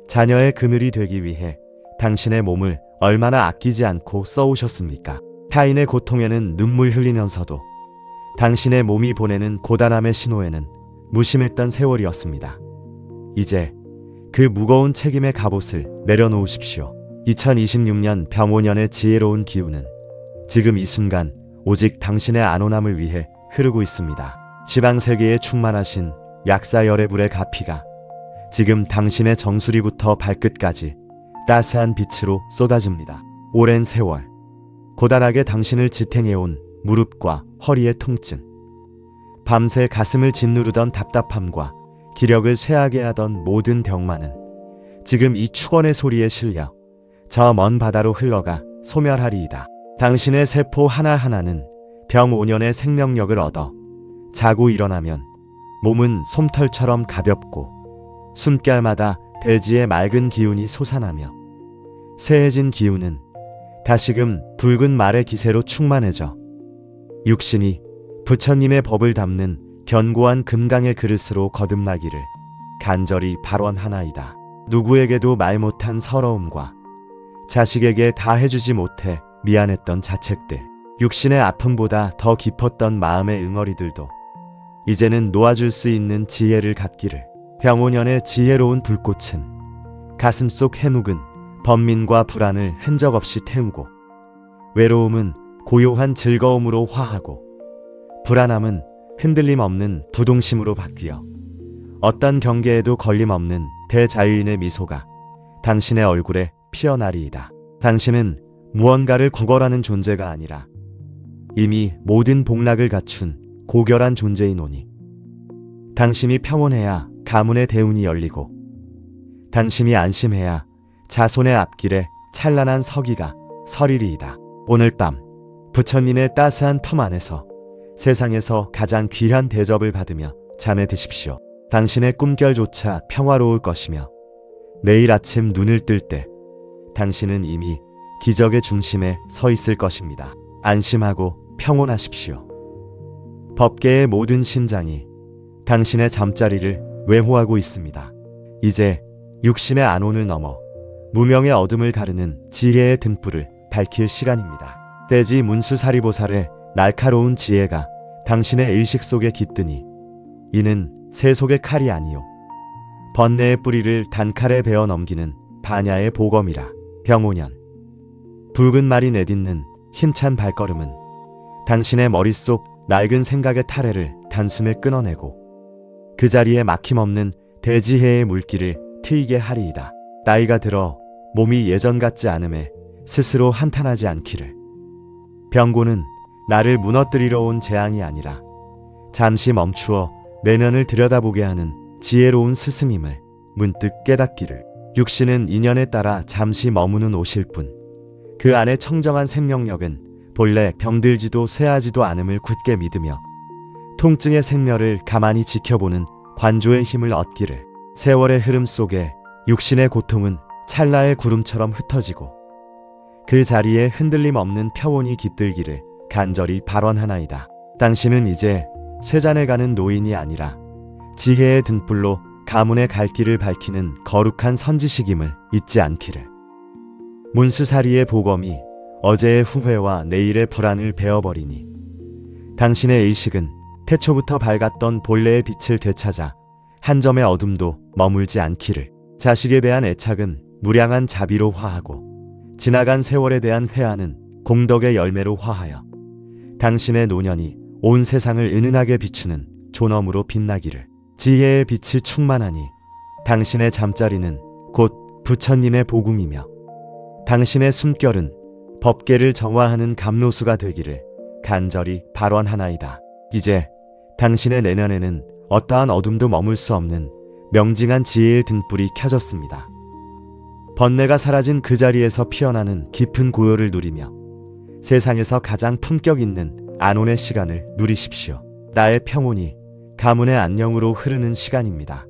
자녀의 그늘이 되기 위해 당신의 몸을 얼마나 아끼지 않고 써오셨습니까? 타인의 고통에는 눈물 흘리면서도 당신의 몸이 보내는 고단함의 신호에는 무심했던 세월이었습니다. 이제 그 무거운 책임의 갑옷을 내려놓으십시오. 2026년 병5년의 지혜로운 기운은 지금 이 순간 오직 당신의 안온함을 위해 흐르고 있습니다. 지방세계에 충만하신 약사열의 불의 가피가 지금 당신의 정수리부터 발끝까지 따스한 빛으로 쏟아집니다. 오랜 세월 고단하게 당신을 지탱해온 무릎과 허리의 통증, 밤새 가슴을 짓누르던 답답함과 기력을 쇠하게 하던 모든 병만은 지금 이 축원의 소리에 실려 저 먼 바다로 흘러가 소멸하리이다. 당신의 세포 하나하나는 병5년의 생명력을 얻어 자고 일어나면 몸은 솜털처럼 가볍고 숨결마다 대지의 맑은 기운이 솟아나며 새해진 기운은 다시금 붉은 말의 기세로 충만해져 육신이 부처님의 법을 담는 견고한 금강의 그릇으로 거듭나기를 간절히 발원하나이다. 누구에게도 말 못한 서러움과 자식에게 다 해주지 못해 미안했던 자책들, 육신의 아픔보다 더 깊었던 마음의 응어리들도 이제는 놓아줄 수 있는 지혜를 갖기를. 병오년의 지혜로운 불꽃은 가슴속 해묵은 번민과 불안을 흔적 없이 태우고, 외로움은 고요한 즐거움으로 화하고, 불안함은 흔들림 없는 부동심으로 바뀌어 어떤 경계에도 걸림없는 대자유인의 미소가 당신의 얼굴에 피어나리이다. 당신은 무언가를 구걸하는 존재가 아니라 이미 모든 복락을 갖춘 고결한 존재이노니, 당신이 평온해야 가문의 대운이 열리고, 당신이 안심해야 자손의 앞길에 찬란한 서기가 서리리이다. 오늘 밤 부처님의 따스한 품 안에서 세상에서 가장 귀한 대접을 받으며 잠에 드십시오. 당신의 꿈결조차 평화로울 것이며, 내일 아침 눈을 뜰 때 당신은 이미 기적의 중심에 서 있을 것입니다. 안심하고 평온하십시오. 법계의 모든 신장이 당신의 잠자리를 외호하고 있습니다. 이제 육신의 안온을 넘어 무명의 어둠을 가르는 지혜의 등불을 밝힐 시간입니다. 대지 문수사리보살의 날카로운 지혜가 당신의 의식 속에 깃드니, 이는 세속의 칼이 아니요 번뇌의 뿌리를 단칼에 베어 넘기는 반야의 보검이라. 병오년 붉은 말이 내딛는 힘찬 발걸음은 당신의 머릿속 낡은 생각의 타래를 단숨에 끊어내고 그 자리에 막힘없는 대지혜의 물기를 트이게 하리이다. 나이가 들어 몸이 예전 같지 않음에 스스로 한탄하지 않기를. 병고는 나를 무너뜨리러 온 재앙이 아니라 잠시 멈추어 내면을 들여다보게 하는 지혜로운 스승임을 문득 깨닫기를. 육신은 인연에 따라 잠시 머무는 옷일 뿐, 그 안에 청정한 생명력은 본래 병들지도 쇠하지도 않음을 굳게 믿으며 통증의 생멸을 가만히 지켜보는 관조의 힘을 얻기를. 세월의 흐름 속에 육신의 고통은 찰나의 구름처럼 흩어지고 그 자리에 흔들림 없는 평온이 깃들기를 간절히 발원하나이다. 당신은 이제 쇠잔에 가는 노인이 아니라 지혜의 등불로 가문의 갈 길을 밝히는 거룩한 선지식임을 잊지 않기를. 문수사리의 보검이 어제의 후회와 내일의 불안을 베어버리니, 당신의 의식은 태초부터 밝았던 본래의 빛을 되찾아 한 점의 어둠도 머물지 않기를. 자식에 대한 애착은 무량한 자비로 화하고, 지나간 세월에 대한 회한은 공덕의 열매로 화하여 당신의 노년이 온 세상을 은은하게 비추는 존엄으로 빛나기를. 지혜의 빛이 충만하니 당신의 잠자리는 곧 부처님의 보궁이며, 당신의 숨결은 법계를 정화하는 감로수가 되기를 간절히 발원하나이다. 이제 당신의 내면에는 어떠한 어둠도 머물 수 없는 명징한 지혜의 등불이 켜졌습니다. 번뇌가 사라진 그 자리에서 피어나는 깊은 고요를 누리며 세상에서 가장 품격 있는 안온의 시간을 누리십시오. 나의 평온이 가문의 안녕으로 흐르는 시간입니다.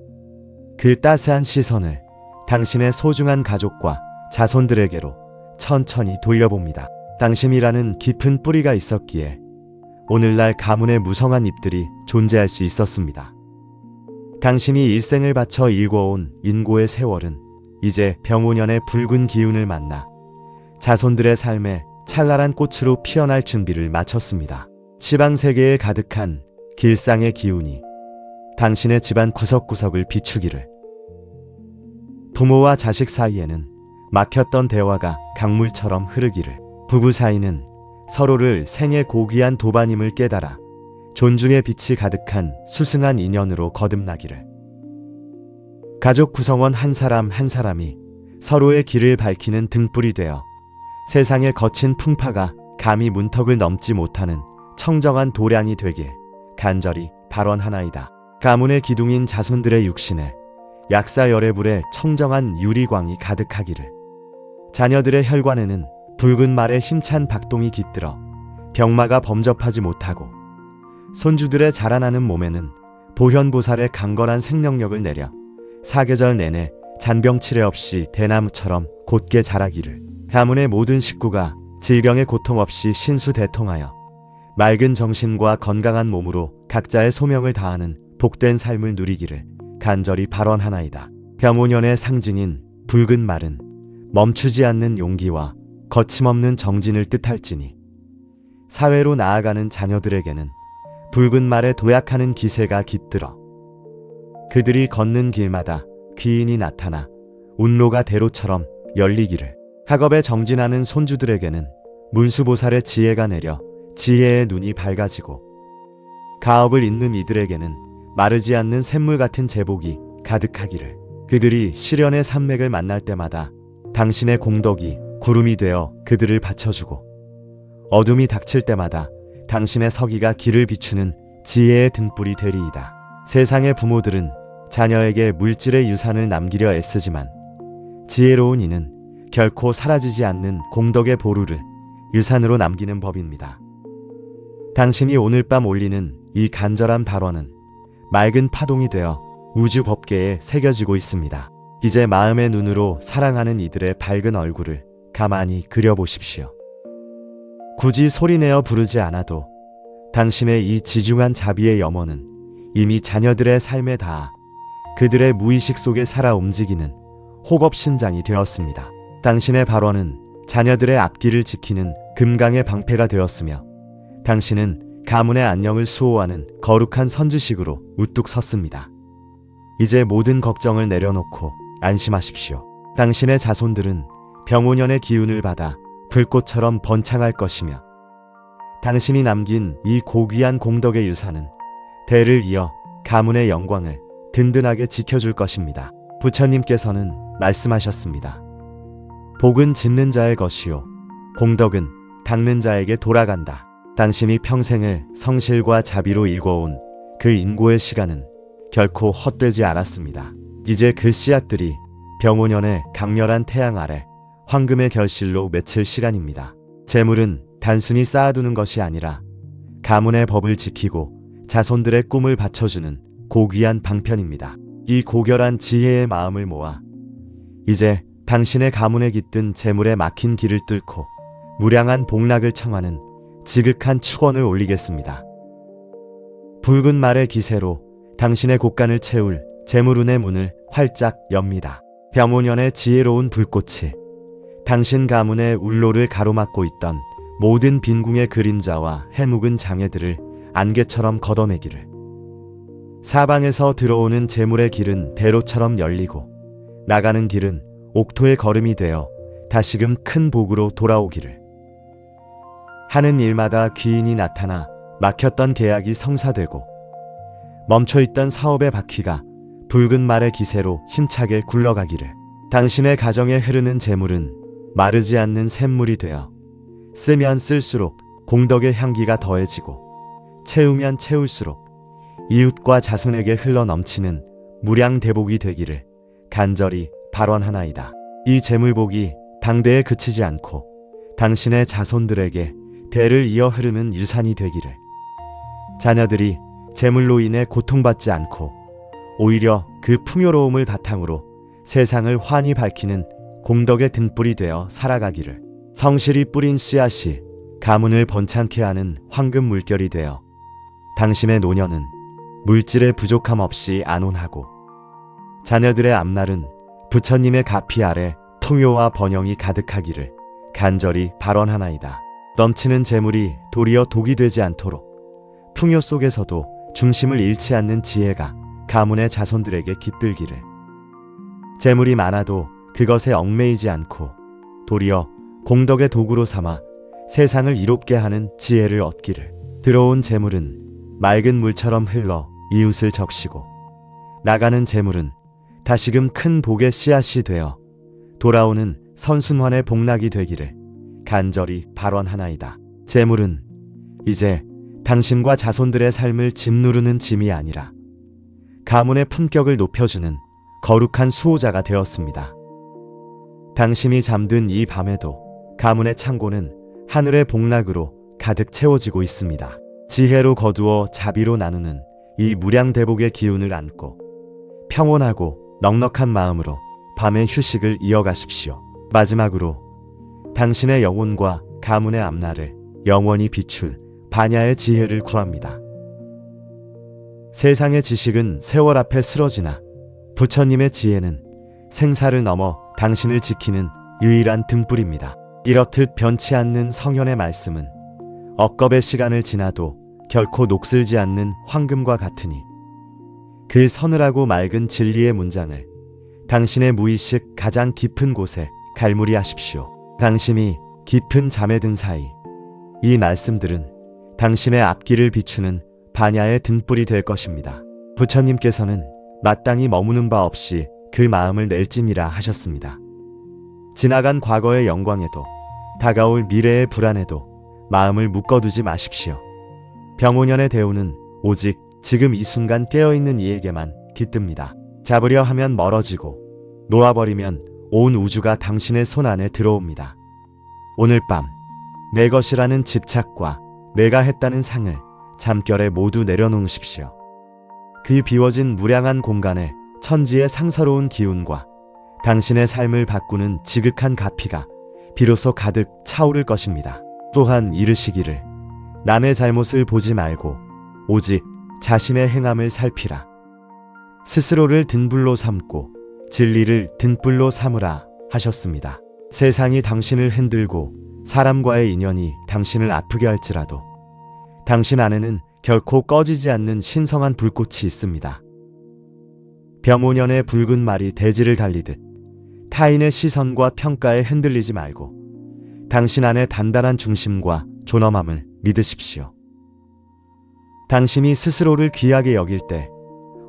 그 따스한 시선을 당신의 소중한 가족과 자손들에게로 천천히 돌려봅니다. 당신이라는 깊은 뿌리가 있었기에 오늘날 가문의 무성한 잎들이 존재할 수 있었습니다. 당신이 일생을 바쳐 일궈온 인고의 세월은 이제 병오년의 붉은 기운을 만나 자손들의 삶에 찬란한 꽃으로 피어날 준비를 마쳤습니다. 지방세계에 가득한 길상의 기운이 당신의 집안 구석구석을 비추기를. 부모와 자식 사이에는 막혔던 대화가 강물처럼 흐르기를. 부부 사이는 서로를 생의 고귀한 도반임을 깨달아 존중의 빛이 가득한 수승한 인연으로 거듭나기를. 가족 구성원 한 사람 한 사람이 서로의 길을 밝히는 등불이 되어 세상의 거친 풍파가 감히 문턱을 넘지 못하는 청정한 도량이 되길 간절히 발원하나이다. 가문의 기둥인 자손들의 육신에 약사열애불의 청정한 유리광이 가득하기를. 자녀들의 혈관에는 붉은 말의 힘찬 박동이 깃들어 병마가 범접하지 못하고, 손주들의 자라나는 몸에는 보현보살의 강건한 생명력을 내려 사계절 내내 잔병치레 없이 대나무처럼 곧게 자라기를. 가문의 모든 식구가 질병의 고통 없이 신수대통하여 맑은 정신과 건강한 몸으로 각자의 소명을 다하는 복된 삶을 누리기를 간절히 발언하나이다. 병오년의 상징인 붉은 말은 멈추지 않는 용기와 거침없는 정진을 뜻할지니 사회로 나아가는 자녀들에게는 붉은 말에 도약하는 기세가 깃들어 그들이 걷는 길마다 귀인이 나타나 운로가 대로처럼 열리기를, 학업에 정진하는 손주들에게는 문수보살의 지혜가 내려 지혜의 눈이 밝아지고, 가업을 잇는 이들에게는 마르지 않는 샘물 같은 제복이 가득하기를, 그들이 시련의 산맥을 만날 때마다 당신의 공덕이 구름이 되어 그들을 받쳐주고, 어둠이 닥칠 때마다 당신의 서기가 길을 비추는 지혜의 등불이 되리이다. 세상의 부모들은 자녀에게 물질의 유산을 남기려 애쓰지만 지혜로운 이는 결코 사라지지 않는 공덕의 보루를 유산으로 남기는 법입니다. 당신이 오늘 밤 올리는 이 간절한 발언은 맑은 파동이 되어 우주 법계에 새겨지고 있습니다. 이제 마음의 눈으로 사랑하는 이들의 밝은 얼굴을 가만히 그려보십시오. 굳이 소리내어 부르지 않아도 당신의 이 지중한 자비의 염원은 이미 자녀들의 삶에 닿아 그들의 무의식 속에 살아 움직이는 호법신장이 되었습니다. 당신의 발언은 자녀들의 앞길을 지키는 금강의 방패가 되었으며, 당신은 가문의 안녕을 수호하는 거룩한 선지식으로 우뚝 섰습니다. 이제 모든 걱정을 내려놓고 안심하십시오. 당신의 자손들은 병오년의 기운을 받아 불꽃처럼 번창할 것이며, 당신이 남긴 이 고귀한 공덕의 유산은 대를 이어 가문의 영광을 든든하게 지켜줄 것입니다. 부처님께서는 말씀하셨습니다. 복은 짓는 자의 것이요, 공덕은 닦는 자에게 돌아간다. 당신이 평생을 성실과 자비로 일궈온 그 인고의 시간은 결코 헛되지 않았습니다. 이제 그 씨앗들이 병오년의 강렬한 태양 아래 황금의 결실로 맺힐 시간입니다. 재물은 단순히 쌓아두는 것이 아니라 가문의 법을 지키고 자손들의 꿈을 받쳐주는 고귀한 방편입니다. 이 고결한 지혜의 마음을 모아 이제 당신의 가문에 깃든 재물에 막힌 길을 뚫고 무량한 복락을 청하는 지극한 축원을 올리겠습니다. 붉은 말의 기세로 당신의 곳간을 채울 재물운의 문을 활짝 엽니다. 병오년의 지혜로운 불꽃이 당신 가문의 울로를 가로막고 있던 모든 빈궁의 그림자와 해묵은 장애들을 안개처럼 걷어내기를, 사방에서 들어오는 재물의 길은 대로처럼 열리고 나가는 길은 옥토의 걸음이 되어 다시금 큰 복으로 돌아오기를, 하는 일마다 귀인이 나타나 막혔던 계약이 성사되고 멈춰있던 사업의 바퀴가 붉은 말의 기세로 힘차게 굴러가기를, 당신의 가정에 흐르는 재물은 마르지 않는 샘물이 되어 쓰면 쓸수록 공덕의 향기가 더해지고 채우면 채울수록 이웃과 자손에게 흘러 넘치는 무량대복이 되기를 간절히 발언하나이다. 이 재물복이 당대에 그치지 않고 당신의 자손들에게 대를 이어 흐르는 유산이 되기를, 자녀들이 재물로 인해 고통받지 않고 오히려 그 풍요로움을 바탕으로 세상을 환히 밝히는 공덕의 등불이 되어 살아가기를, 성실히 뿌린 씨앗이 가문을 번창케 하는 황금 물결이 되어 당신의 노년은 물질의 부족함 없이 안온하고 자녀들의 앞날은 부처님의 가피 아래 풍요와 번영이 가득하기를 간절히 발언하나이다. 넘치는 재물이 도리어 독이 되지 않도록 풍요 속에서도 중심을 잃지 않는 지혜가 가문의 자손들에게 깃들기를, 재물이 많아도 그것에 얽매이지 않고 도리어 공덕의 도구로 삼아 세상을 이롭게 하는 지혜를 얻기를, 들어온 재물은 맑은 물처럼 흘러 이웃을 적시고 나가는 재물은 다시금 큰 복의 씨앗이 되어 돌아오는 선순환의 복락이 되기를 간절히 발언하나이다. 재물은 이제 당신과 자손들의 삶을 짓누르는 짐이 아니라 가문의 품격을 높여주는 거룩한 수호자가 되었습니다. 당신이 잠든 이 밤에도 가문의 창고는 하늘의 복락으로 가득 채워지고 있습니다. 지혜로 거두어 자비로 나누는 이 무량대복의 기운을 안고 평온하고 넉넉한 마음으로 밤의 휴식을 이어가십시오. 마지막으로 당신의 영혼과 가문의 앞날을 영원히 비출 반야의 지혜를 구합니다. 세상의 지식은 세월 앞에 쓰러지나 부처님의 지혜는 생사를 넘어 당신을 지키는 유일한 등불입니다. 이렇듯 변치 않는 성현의 말씀은 억겁의 시간을 지나도 결코 녹슬지 않는 황금과 같으니 그 서늘하고 맑은 진리의 문장을 당신의 무의식 가장 깊은 곳에 갈무리하십시오. 당신이 깊은 잠에 든 사이 이 말씀들은 당신의 앞길을 비추는 반야의 등불이 될 것입니다. 부처님께서는 마땅히 머무는 바 없이 그 마음을 낼지니라 하셨습니다. 지나간 과거의 영광에도 다가올 미래의 불안에도 마음을 묶어두지 마십시오. 병오년의 대우는 오직 지금 이 순간 깨어있는 이에게만 깃듭니다. 잡으려 하면 멀어지고 놓아버리면 온 우주가 당신의 손 안에 들어옵니다. 오늘 밤 내 것이라는 집착과 내가 했다는 상을 잠결에 모두 내려놓으십시오. 그 비워진 무량한 공간에 천지의 상서로운 기운과 당신의 삶을 바꾸는 지극한 가피가 비로소 가득 차오를 것입니다. 또한 이르시기를 남의 잘못을 보지 말고 오직 자신의 행함을 살피라. 스스로를 등불로 삼고 진리를 등불로 삼으라 하셨습니다. 세상이 당신을 흔들고 사람과의 인연이 당신을 아프게 할지라도 당신 안에는 결코 꺼지지 않는 신성한 불꽃이 있습니다. 병오년의 붉은 말이 대지를 갈리듯 타인의 시선과 평가에 흔들리지 말고 당신 안의 단단한 중심과 존엄함을 믿으십시오. 당신이 스스로를 귀하게 여길 때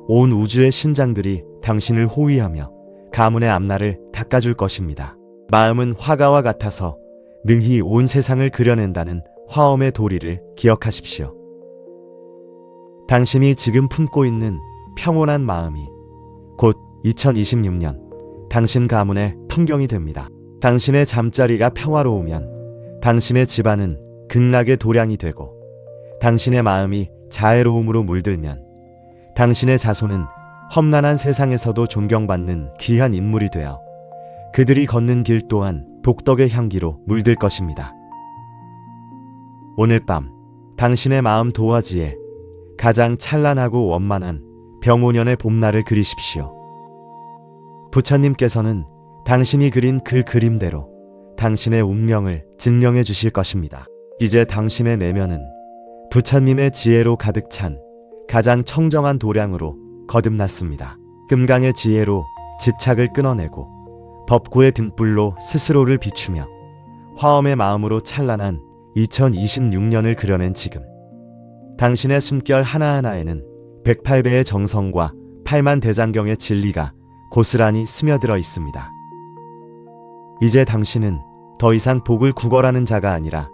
온 우주의 신장들이 당신을 호위하며 가문의 앞날을 닦아줄 것입니다. 마음은 화가와 같아서 능히 온 세상을 그려낸다는 화엄의 도리를 기억하십시오. 당신이 지금 품고 있는 평온한 마음이 곧 2026년 당신 가문의 풍경이 됩니다. 당신의 잠자리가 평화로우면 당신의 집안은 극락의 도량이 되고 당신의 마음이 자애로움으로 물들면 당신의 자손은 험난한 세상에서도 존경받는 귀한 인물이 되어 그들이 걷는 길 또한 복덕의 향기로 물들 것입니다. 오늘 밤 당신의 마음 도화지에 가장 찬란하고 원만한 병오년의 봄날을 그리십시오. 부처님께서는 당신이 그린 그 그림대로 당신의 운명을 증명해 주실 것입니다. 이제 당신의 내면은 부처님의 지혜로 가득 찬 가장 청정한 도량으로 거듭났습니다. 금강의 지혜로 집착을 끊어내고 법구의 등불로 스스로를 비추며 화엄의 마음으로 찬란한 2026년을 그려낸 지금 당신의 숨결 하나하나에는 108배의 정성과 8만 대장경의 진리가 고스란히 스며들어 있습니다. 이제 당신은 더 이상 복을 구걸하는 자가 아니라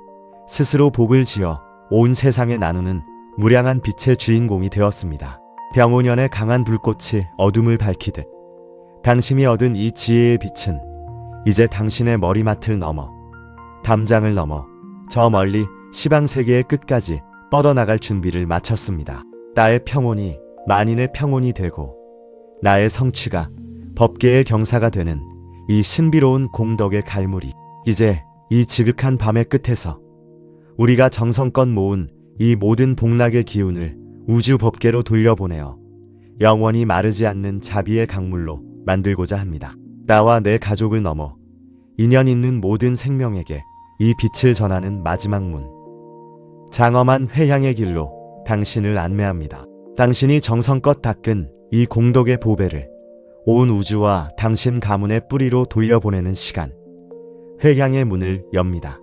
스스로 복을 지어 온 세상에 나누는 무량한 빛의 주인공이 되었습니다. 병오년의 강한 불꽃이 어둠을 밝히듯 당신이 얻은 이 지혜의 빛은 이제 당신의 머리맡을 넘어 담장을 넘어 저 멀리 시방세계의 끝까지 뻗어나갈 준비를 마쳤습니다. 나의 평온이 만인의 평온이 되고 나의 성취가 법계의 경사가 되는 이 신비로운 공덕의 갈무리. 이제 이 지극한 밤의 끝에서 우리가 정성껏 모은 이 모든 복락의 기운을 우주 법계로 돌려보내어 영원히 마르지 않는 자비의 강물로 만들고자 합니다. 나와 내 가족을 넘어 인연 있는 모든 생명에게 이 빛을 전하는 마지막 문. 장엄한 회향의 길로 당신을 안내합니다. 당신이 정성껏 닦은 이 공덕의 보배를 온 우주와 당신 가문의 뿌리로 돌려보내는 시간. 회향의 문을 엽니다.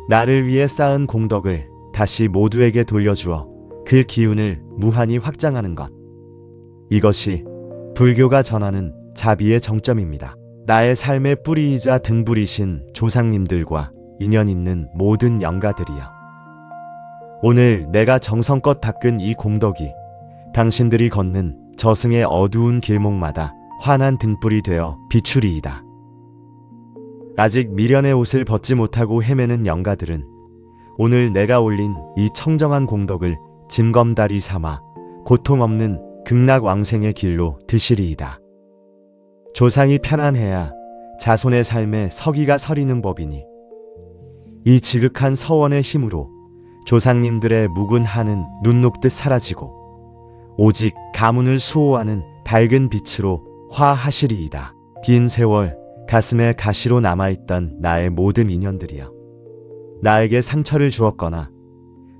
나를 위해 쌓은 공덕을 다시 모두에게 돌려주어 그 기운을 무한히 확장하는 것. 이것이 불교가 전하는 자비의 정점입니다. 나의 삶의 뿌리이자 등불이신 조상님들과 인연 있는 모든 영가들이여. 오늘 내가 정성껏 닦은 이 공덕이 당신들이 걷는 저승의 어두운 길목마다 환한 등불이 되어 비추리이다. 아직 미련의 옷을 벗지 못하고 헤매는 영가들은 오늘 내가 올린 이 청정한 공덕을 징검다리 삼아 고통 없는 극락 왕생의 길로 드시리이다. 조상이 편안해야 자손의 삶에 서기가 서리는 법이니 이 지극한 서원의 힘으로 조상님들의 묵은 한은 눈 녹듯 사라지고 오직 가문을 수호하는 밝은 빛으로 화하시리이다. 긴 세월 가슴에 가시로 남아있던 나의 모든 인연들이여, 나에게 상처를 주었거나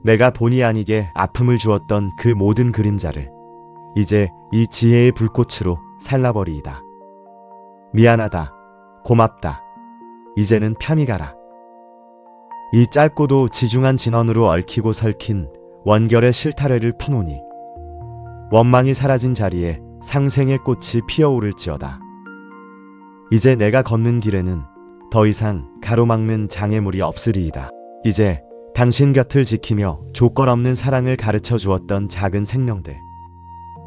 내가 본의 아니게 아픔을 주었던 그 모든 그림자를 이제 이 지혜의 불꽃으로 살라버리이다. 미안하다. 고맙다. 이제는 편히 가라. 이 짧고도 지중한 진언으로 얽히고 설킨 원결의 실타래를 푸노니 원망이 사라진 자리에 상생의 꽃이 피어오를지어다. 이제 내가 걷는 길에는 더 이상 가로막는 장애물이 없으리이다. 이제 당신 곁을 지키며 조건 없는 사랑을 가르쳐 주었던 작은 생명들,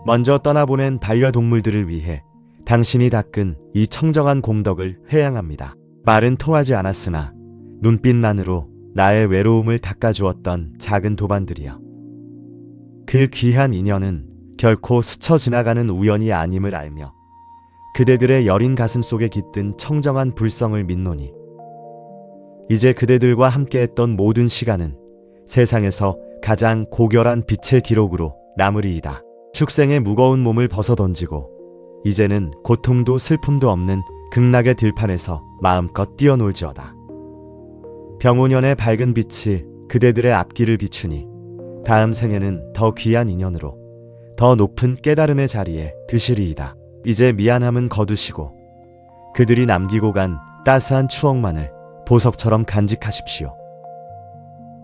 먼저 떠나보낸 반려동물들을 위해 당신이 닦은 이 청정한 공덕을 회양합니다. 말은 통하지 않았으나 눈빛만으로 나의 외로움을 닦아주었던 작은 도반들이여, 그 귀한 인연은 결코 스쳐 지나가는 우연이 아님을 알며 그대들의 여린 가슴 속에 깃든 청정한 불성을 믿노니 이제 그대들과 함께했던 모든 시간은 세상에서 가장 고결한 빛의 기록으로 남으리이다. 축생의 무거운 몸을 벗어던지고 이제는 고통도 슬픔도 없는 극락의 들판에서 마음껏 뛰어놀지어다. 병오년의 밝은 빛이 그대들의 앞길을 비추니 다음 생에는 더 귀한 인연으로 더 높은 깨달음의 자리에 드시리이다. 이제 미안함은 거두시고 그들이 남기고 간 따스한 추억만을 보석처럼 간직하십시오.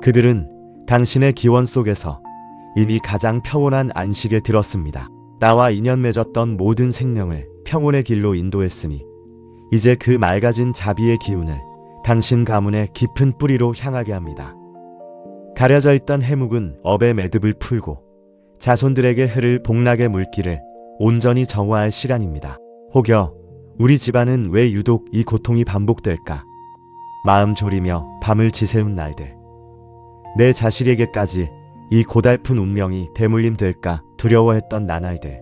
그들은 당신의 기원 속에서 이미 가장 평온한 안식에 들었습니다. 나와 인연 맺었던 모든 생명을 평온의 길로 인도했으니 이제 그 맑아진 자비의 기운을 당신 가문의 깊은 뿌리로 향하게 합니다. 가려져 있던 해묵은 업의 매듭을 풀고 자손들에게 흐를 복락의 물길을 온전히 정화할 시간입니다. 혹여 우리 집안은 왜 유독 이 고통이 반복될까? 마음 졸이며 밤을 지새운 날들, 내 자식에게까지 이 고달픈 운명이 대물림 될까 두려워했던 나날들,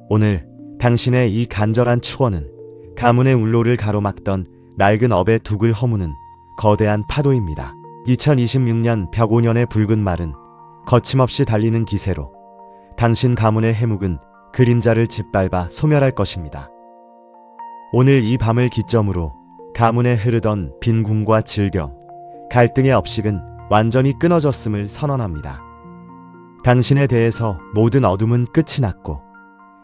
오늘 당신의 이 간절한 추원은 가문의 울로를 가로막던 낡은 업의 둑을 허무는 거대한 파도입니다. 2026년 벽5년의 붉은 말은 거침없이 달리는 기세로 당신 가문의 해묵은 그림자를 짓밟아 소멸할 것입니다. 오늘 이 밤을 기점으로 가문에 흐르던 빈궁과 질병, 갈등의 업식은 완전히 끊어졌음을 선언합니다. 당신에 대해서 모든 어둠은 끝이 났고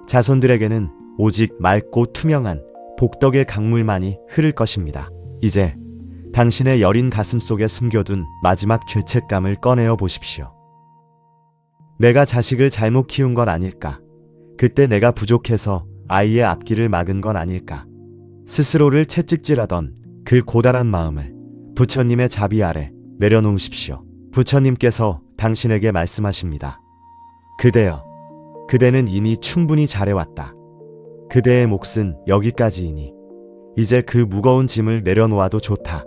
자손들에게는 오직 맑고 투명한 복덕의 강물만이 흐를 것입니다. 이제 당신의 여린 가슴 속에 숨겨둔 마지막 죄책감을 꺼내어 보십시오. 내가 자식을 잘못 키운 건 아닐까? 그때 내가 부족해서 아이의 앞길을 막은 건 아닐까? 스스로를 채찍질하던 그 고달한 마음을 부처님의 자비 아래 내려놓으십시오. 부처님께서 당신에게 말씀하십니다. 그대여, 그대는 이미 충분히 잘해왔다. 그대의 몫은 여기까지이니 이제 그 무거운 짐을 내려놓아도 좋다.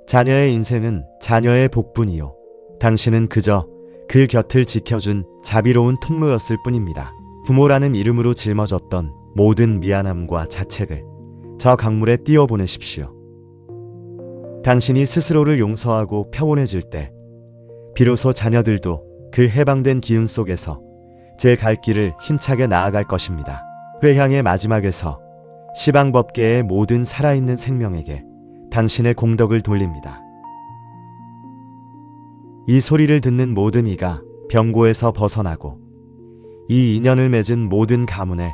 자녀의 인생은 자녀의 복분이요, 당신은 그저 그 곁을 지켜준 자비로운 통로였을 뿐입니다. 부모라는 이름으로 짊어졌던 모든 미안함과 자책을 저 강물에 띄워보내십시오. 당신이 스스로를 용서하고 평온해질 때 비로소 자녀들도 그 해방된 기운 속에서 제 갈 길을 힘차게 나아갈 것입니다. 회향의 마지막에서 시방법계의 모든 살아있는 생명에게 당신의 공덕을 돌립니다. 이 소리를 듣는 모든 이가 병고에서 벗어나고 이 인연을 맺은 모든 가문에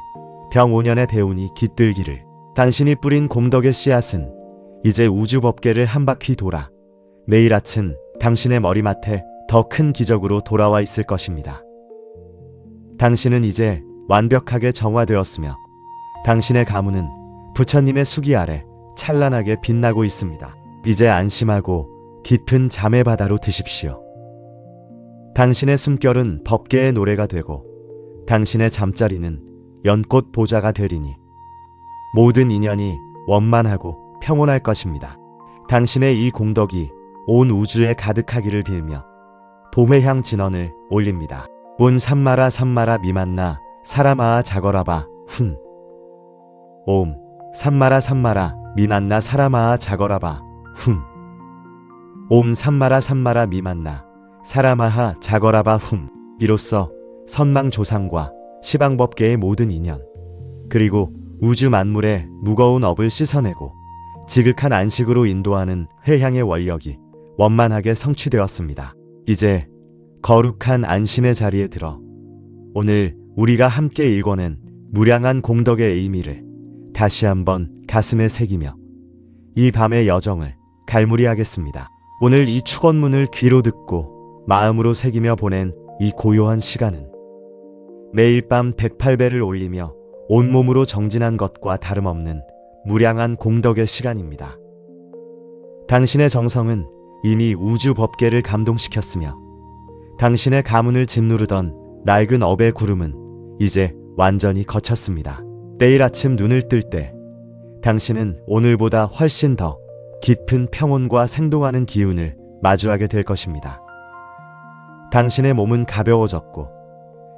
병5년의 대운이 깃들기를. 당신이 뿌린 공덕의 씨앗은 이제 우주법계를 한 바퀴 돌아 내일 아침 당신의 머리맡에 더 큰 기적으로 돌아와 있을 것입니다. 당신은 이제 완벽하게 정화되었으며 당신의 가문은 부처님의 수기 아래 찬란하게 빛나고 있습니다. 이제 안심하고 깊은 잠의 바다로 드십시오. 당신의 숨결은 법계의 노래가 되고 당신의 잠자리는 연꽃 보좌가 되리니 모든 인연이 원만하고 평온할 것입니다. 당신의 이 공덕이 온 우주에 가득하기를 빌며 봄의 진언을 올립니다. 온 삼마라 삼마라 미만나 사라마아 자거라바 훈. 옴 삼마라 삼마라 미만나 사라마아 자거라바 훈. 옴 삼마라 삼마라 미만나 사라마하 자거라바 훔. 이로써 선망조상과 시방법계의 모든 인연, 그리고 우주 만물의 무거운 업을 씻어내고 지극한 안식으로 인도하는 회향의 원력이 원만하게 성취되었습니다. 이제 거룩한 안신의 자리에 들어 오늘 우리가 함께 읽어낸 무량한 공덕의 의미를 다시 한번 가슴에 새기며 이 밤의 여정을 갈무리하겠습니다. 오늘 이 축원문을 귀로 듣고 마음으로 새기며 보낸 이 고요한 시간은 매일 밤 108배를 올리며 온몸으로 정진한 것과 다름없는 무량한 공덕의 시간입니다. 당신의 정성은 이미 우주 법계를 감동시켰으며 당신의 가문을 짓누르던 낡은 업의 구름은 이제 완전히 거쳤습니다. 내일 아침 눈을 뜰 때 당신은 오늘보다 훨씬 더 깊은 평온과 생동하는 기운을 마주하게 될 것입니다. 당신의 몸은 가벼워졌고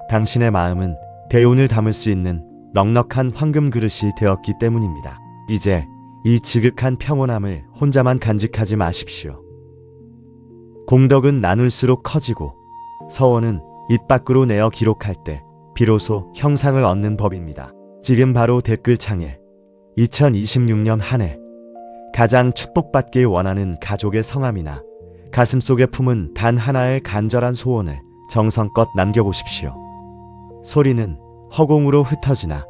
당신의 마음은 대운을 담을 수 있는 넉넉한 황금 그릇이 되었기 때문입니다. 이제 이 지극한 평온함을 혼자만 간직하지 마십시오. 공덕은 나눌수록 커지고 서원은 입 밖으로 내어 기록할 때 비로소 형상을 얻는 법입니다. 지금 바로 댓글창에 2026년 한 해 가장 축복받길 원하는 가족의 성함이나 가슴속에 품은 단 하나의 간절한 소원을 정성껏 남겨보십시오. 소리는 허공으로 흩어지나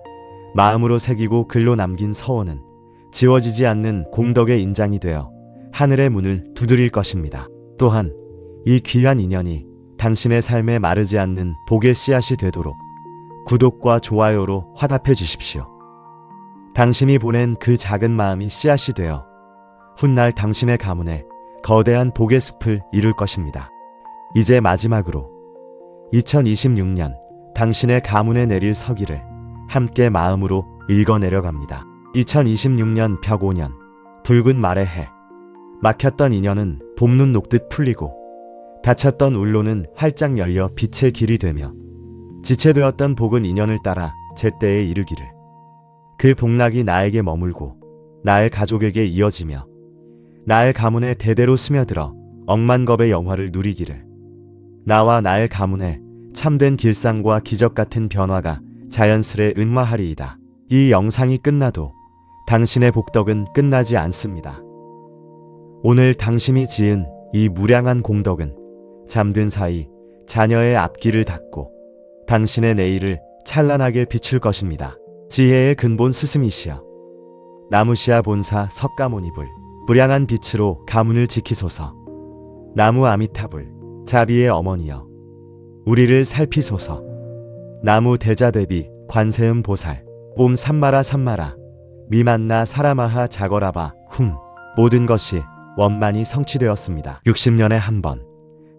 마음으로 새기고 글로 남긴 서원은 지워지지 않는 공덕의 인장이 되어 하늘의 문을 두드릴 것입니다. 또한 이 귀한 인연이 당신의 삶에 마르지 않는 복의 씨앗이 되도록 구독과 좋아요로 화답해 주십시오. 당신이 보낸 그 작은 마음이 씨앗이 되어 훗날 당신의 가문에 거대한 복의 숲을 이룰 것입니다. 이제 마지막으로 2026년 당신의 가문에 내릴 서기를 함께 마음으로 읽어내려갑니다. 2026년 벽5년 붉은 말의 해. 막혔던 인연은 봄눈 녹듯 풀리고 닫혔던 울로는 활짝 열려 빛의 길이 되며 지체되었던 복은 인연을 따라 제때에 이르기를. 그 복락이 나에게 머물고 나의 가족에게 이어지며 나의 가문에 대대로 스며들어 억만겁의 영화를 누리기를. 나와 나의 가문에 참된 길상과 기적 같은 변화가 자연스레 은화하리이다. 이 영상이 끝나도 당신의 복덕은 끝나지 않습니다. 오늘 당신이 지은 이 무량한 공덕은 잠든 사이 자녀의 앞길을 닫고 당신의 내일을 찬란하게 비출 것입니다. 지혜의 근본 스승이시여 나무시아 본사 석가모니불 무량한 빛으로 가문을 지키소서. 나무 아미타불 자비의 어머니여 우리를 살피소서. 나무 대자대비 관세음 보살 옴 삼마라 삼마라 미만나 사라마하 자거라바 훔. 모든 것이 원만히 성취되었습니다. 60년에 한 번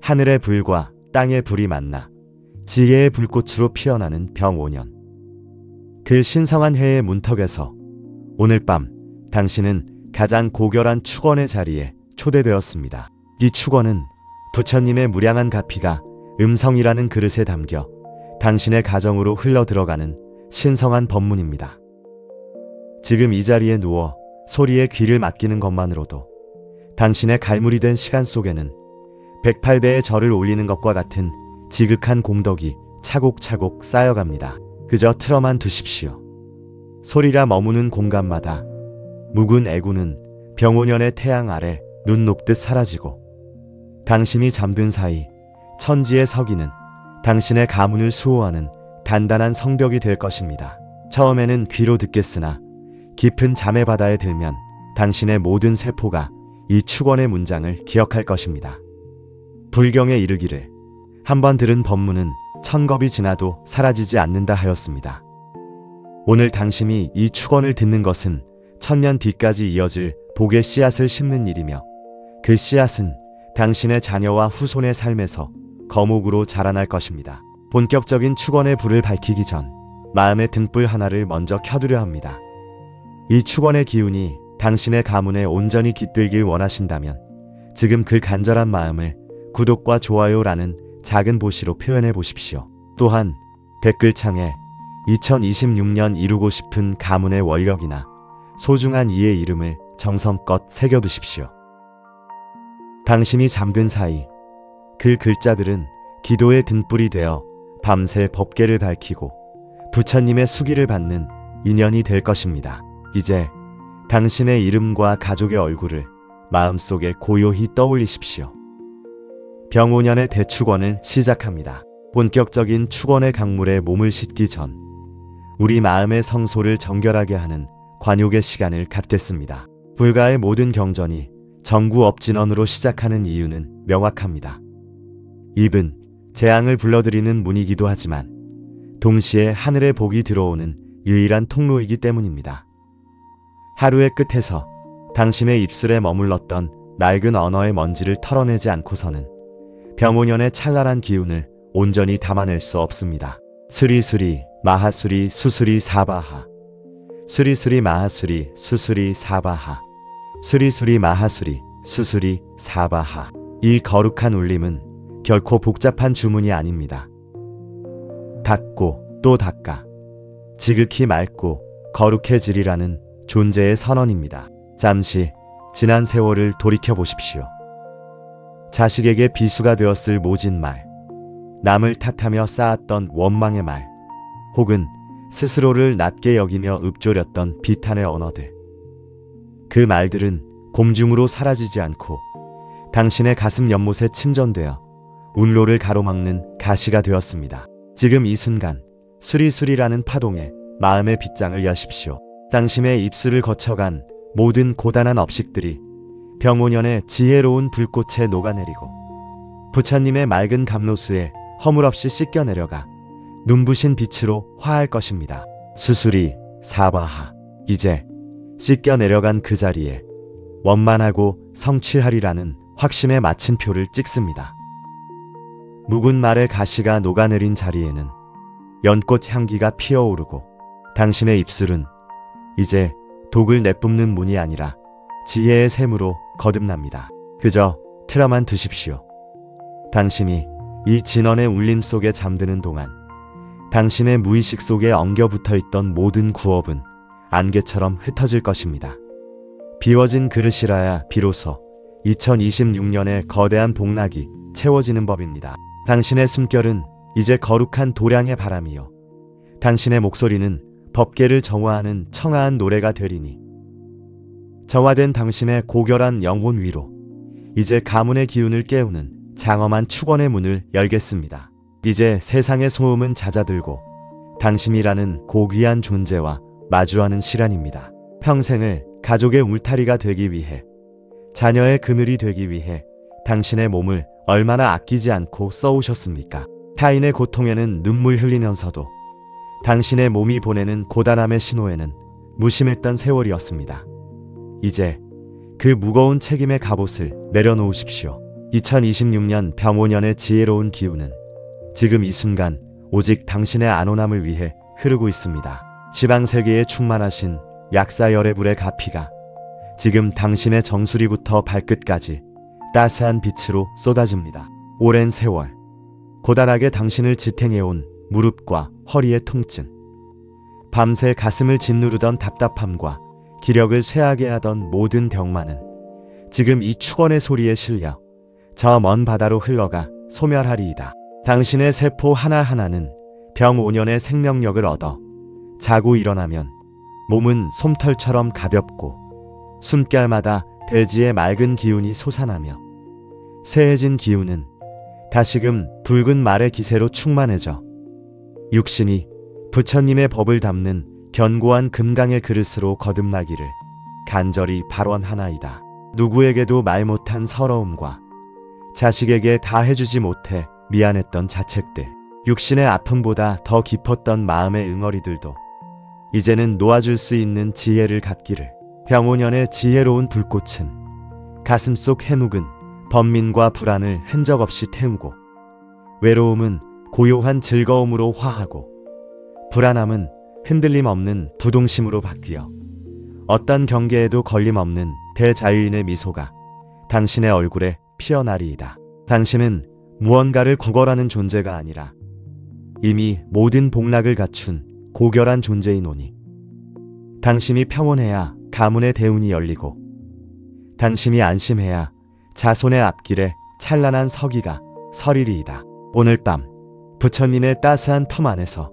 하늘의 불과 땅의 불이 만나 지혜의 불꽃으로 피어나는 병5년. 그 신성한 해의 문턱에서 오늘 밤 당신은 가장 고결한 축원의 자리에 초대되었습니다. 이 축원은 부처님의 무량한 가피가 음성이라는 그릇에 담겨 당신의 가정으로 흘러 들어가는 신성한 법문입니다. 지금 이 자리에 누워 소리에 귀를 맡기는 것만으로도 당신의 갈무리 된 시간 속에는 108배의 절을 올리는 것과 같은 지극한 공덕이 차곡차곡 쌓여갑니다. 그저 틀어만 두십시오. 소리가 머무는 공간마다 묵은 애구는 병5년의 태양 아래 눈 녹듯 사라지고 당신이 잠든 사이 천지의 서기는 당신의 가문을 수호하는 단단한 성벽이 될 것입니다. 처음에는 귀로 듣겠으나 깊은 잠의 바다에 들면 당신의 모든 세포가 이 축원의 문장을 기억할 것입니다. 불경에 이르기를 한번 들은 법문은 천겁이 지나도 사라지지 않는다 하였습니다. 오늘 당신이 이 축원을 듣는 것은 천년 뒤까지 이어질 복의 씨앗을 심는 일이며 그 씨앗은 당신의 자녀와 후손의 삶에서 거목으로 자라날 것입니다. 본격적인 축원의 불을 밝히기 전 마음의 등불 하나를 먼저 켜두려 합니다. 이 축원의 기운이 당신의 가문에 온전히 깃들길 원하신다면 지금 그 간절한 마음을 구독과 좋아요라는 작은 보시로 표현해 보십시오. 또한 댓글창에 2026년 이루고 싶은 가문의 원력이나 소중한 이의 이름을 정성껏 새겨두십시오. 당신이 잠든 사이 그 글자들은 기도의 등불이 되어 밤새 법궤를 밝히고 부처님의 수기를 받는 인연이 될 것입니다. 이제 당신의 이름과 가족의 얼굴을 마음속에 고요히 떠올리십시오. 병5년의 대축원을 시작합니다. 본격적인 축원의 강물에 몸을 싣기 전 우리 마음의 성소를 정결하게 하는 관욕의 시간을 갖겠습니다. 불가의 모든 경전이 정구업진언으로 시작하는 이유는 명확합니다. 입은 재앙을 불러들이는 문이기도 하지만 동시에 하늘의 복이 들어오는 유일한 통로이기 때문입니다. 하루의 끝에서 당신의 입술에 머물렀던 낡은 언어의 먼지를 털어내지 않고서는 병5년의 찬란한 기운을 온전히 담아낼 수 없습니다. 수리수리 마하수리 수수리 사바하 수리수리 마하수리 수수리 사바하 수리수리 마하수리 수수리 사바하. 이 거룩한 울림은 결코 복잡한 주문이 아닙니다. 닦고 또 닦아 지극히 맑고 거룩해지리라는 존재의 선언입니다. 잠시 지난 세월을 돌이켜 보십시오. 자식에게 비수가 되었을 모진 말, 남을 탓하며 쌓았던 원망의 말, 혹은 스스로를 낮게 여기며 읊조렸던 비탄의 언어들. 그 말들은 곰중으로 사라지지 않고 당신의 가슴 연못에 침전되어 운로를 가로막는 가시가 되었습니다. 지금 이 순간 수리수리라는 파동에 마음의 빗장을 여십시오. 당신의 입술을 거쳐간 모든 고단한 업식들이 병5년의 지혜로운 불꽃에 녹아내리고 부처님의 맑은 감로수에 허물없이 씻겨 내려가 눈부신 빛으로 화할 것입니다. 수수리 사바하. 이제 씻겨 내려간 그 자리에 원만하고 성취하리라는 확신의 마침표를 찍습니다. 묵은 말의 가시가 녹아내린 자리에는 연꽃 향기가 피어오르고 당신의 입술은 이제 독을 내뿜는 문이 아니라 지혜의 샘으로 거듭납니다. 그저 틀어만 두십시오. 당신이 이 진원의 울림 속에 잠드는 동안 당신의 무의식 속에 엉겨붙어 있던 모든 구업은 안개처럼 흩어질 것입니다. 비워진 그릇이라야 비로소 2026년의 거대한 복락이 채워지는 법입니다. 당신의 숨결은 이제 거룩한 도량의 바람이요, 당신의 목소리는 법궤를 정화하는 청아한 노래가 되리니 정화된 당신의 고결한 영혼 위로 이제 가문의 기운을 깨우는 장엄한 축원의 문을 열겠습니다. 이제 세상의 소음은 잦아들고 당신이라는 고귀한 존재와 마주하는 시간입니다. 평생을 가족의 울타리가 되기 위해, 자녀의 그늘이 되기 위해 당신의 몸을 얼마나 아끼지 않고 써오셨습니까? 타인의 고통에는 눈물 흘리면서도 당신의 몸이 보내는 고단함의 신호에는 무심했던 세월이었습니다. 이제 그 무거운 책임의 갑옷을 내려놓으십시오. 2026년 병5년의 지혜로운 기운은 지금 이 순간 오직 당신의 안온함을 위해 흐르고 있습니다. 지방세계에 충만하신 약사열의 불의 가피가 지금 당신의 정수리부터 발끝까지 따스한 빛으로 쏟아집니다. 오랜 세월 고단하게 당신을 지탱해온 무릎과 허리의 통증, 밤새 가슴을 짓누르던 답답함과 기력을 쇠하게 하던 모든 병만은 지금 이 축원의 소리에 실려 저 먼 바다로 흘러가 소멸하리이다. 당신의 세포 하나하나는 병5년의 생명력을 얻어 자고 일어나면 몸은 솜털처럼 가볍고 숨결마다 대지의 맑은 기운이 솟아나며 새해진 기운은 다시금 붉은 말의 기세로 충만해져 육신이 부처님의 법을 담는 견고한 금강의 그릇으로 거듭나기를 간절히 발원하나이다. 누구에게도 말 못한 서러움과 자식에게 다 해주지 못해 미안했던 자책들, 육신의 아픔보다 더 깊었던 마음의 응어리들도 이제는 놓아줄 수 있는 지혜를 갖기를. 병5년의 지혜로운 불꽃은 가슴속 해묵은 번민과 불안을 흔적 없이 태우고, 외로움은 고요한 즐거움으로 화하고, 불안함은 흔들림 없는 부동심으로 바뀌어 어떤 경계에도 걸림없는 대자유인의 미소가 당신의 얼굴에 피어나리이다. 당신은 무언가를 구걸하는 존재가 아니라 이미 모든 복락을 갖춘 고결한 존재이노니, 당신이 평온해야 가문의 대운이 열리고 당신이 안심해야 자손의 앞길에 찬란한 서기가 서리리이다. 오늘 밤 부처님의 따스한 품 안에서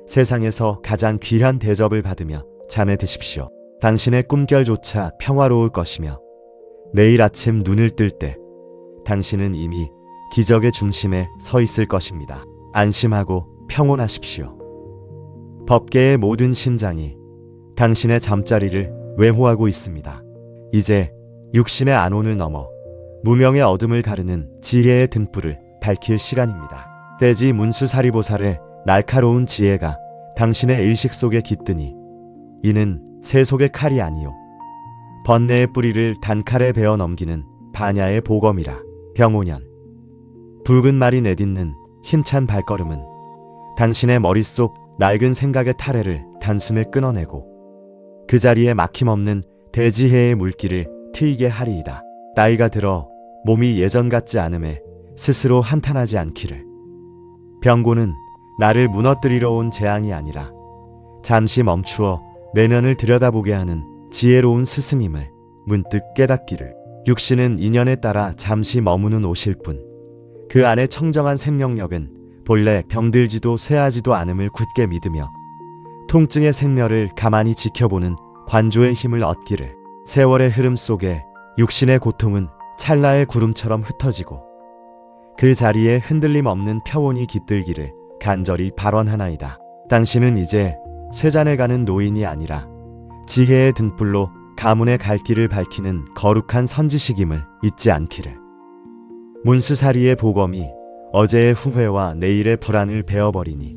세상에서 가장 귀한 대접을 받으며 잠에 드십시오. 당신의 꿈결조차 평화로울 것이며 내일 아침 눈을 뜰 때 당신은 이미 기적의 중심에 서 있을 것입니다. 안심하고 평온하십시오. 법계의 모든 신장이 당신의 잠자리를 외호하고 있습니다. 이제 육신의 안온을 넘어 무명의 어둠을 가르는 지혜의 등불을 밝힐 시간입니다. 대지 문수사리보살의 날카로운 지혜가 당신의 의식 속에 깃드니 이는 세속의 칼이 아니요 번뇌의 뿌리를 단칼에 베어 넘기는 반야의 보검이라. 병오년 붉은 말이 내딛는 힘찬 발걸음은 당신의 머릿속 낡은 생각의 타래를 단숨에 끊어내고 그 자리에 막힘없는 대지혜의 물기를 트이게 하리이다. 나이가 들어 몸이 예전 같지 않음에 스스로 한탄하지 않기를. 병고는 나를 무너뜨리러 온 재앙이 아니라 잠시 멈추어 내면을 들여다보게 하는 지혜로운 스승임을 문득 깨닫기를. 육신은 인연에 따라 잠시 머무는 옷일 뿐 그 안에 청정한 생명력은 본래 병들지도 쇠하지도 않음을 굳게 믿으며 통증의 생멸을 가만히 지켜보는 관조의 힘을 얻기를. 세월의 흐름 속에 육신의 고통은 찰나의 구름처럼 흩어지고 그 자리에 흔들림 없는 평온이 깃들기를 간절히 발언하나이다. 당신은 이제 쇠잔에 가는 노인이 아니라 지혜의 등불로 가문의 갈 길을 밝히는 거룩한 선지식임을 잊지 않기를. 문수사리의 보검이 어제의 후회와 내일의 불안을 베어버리니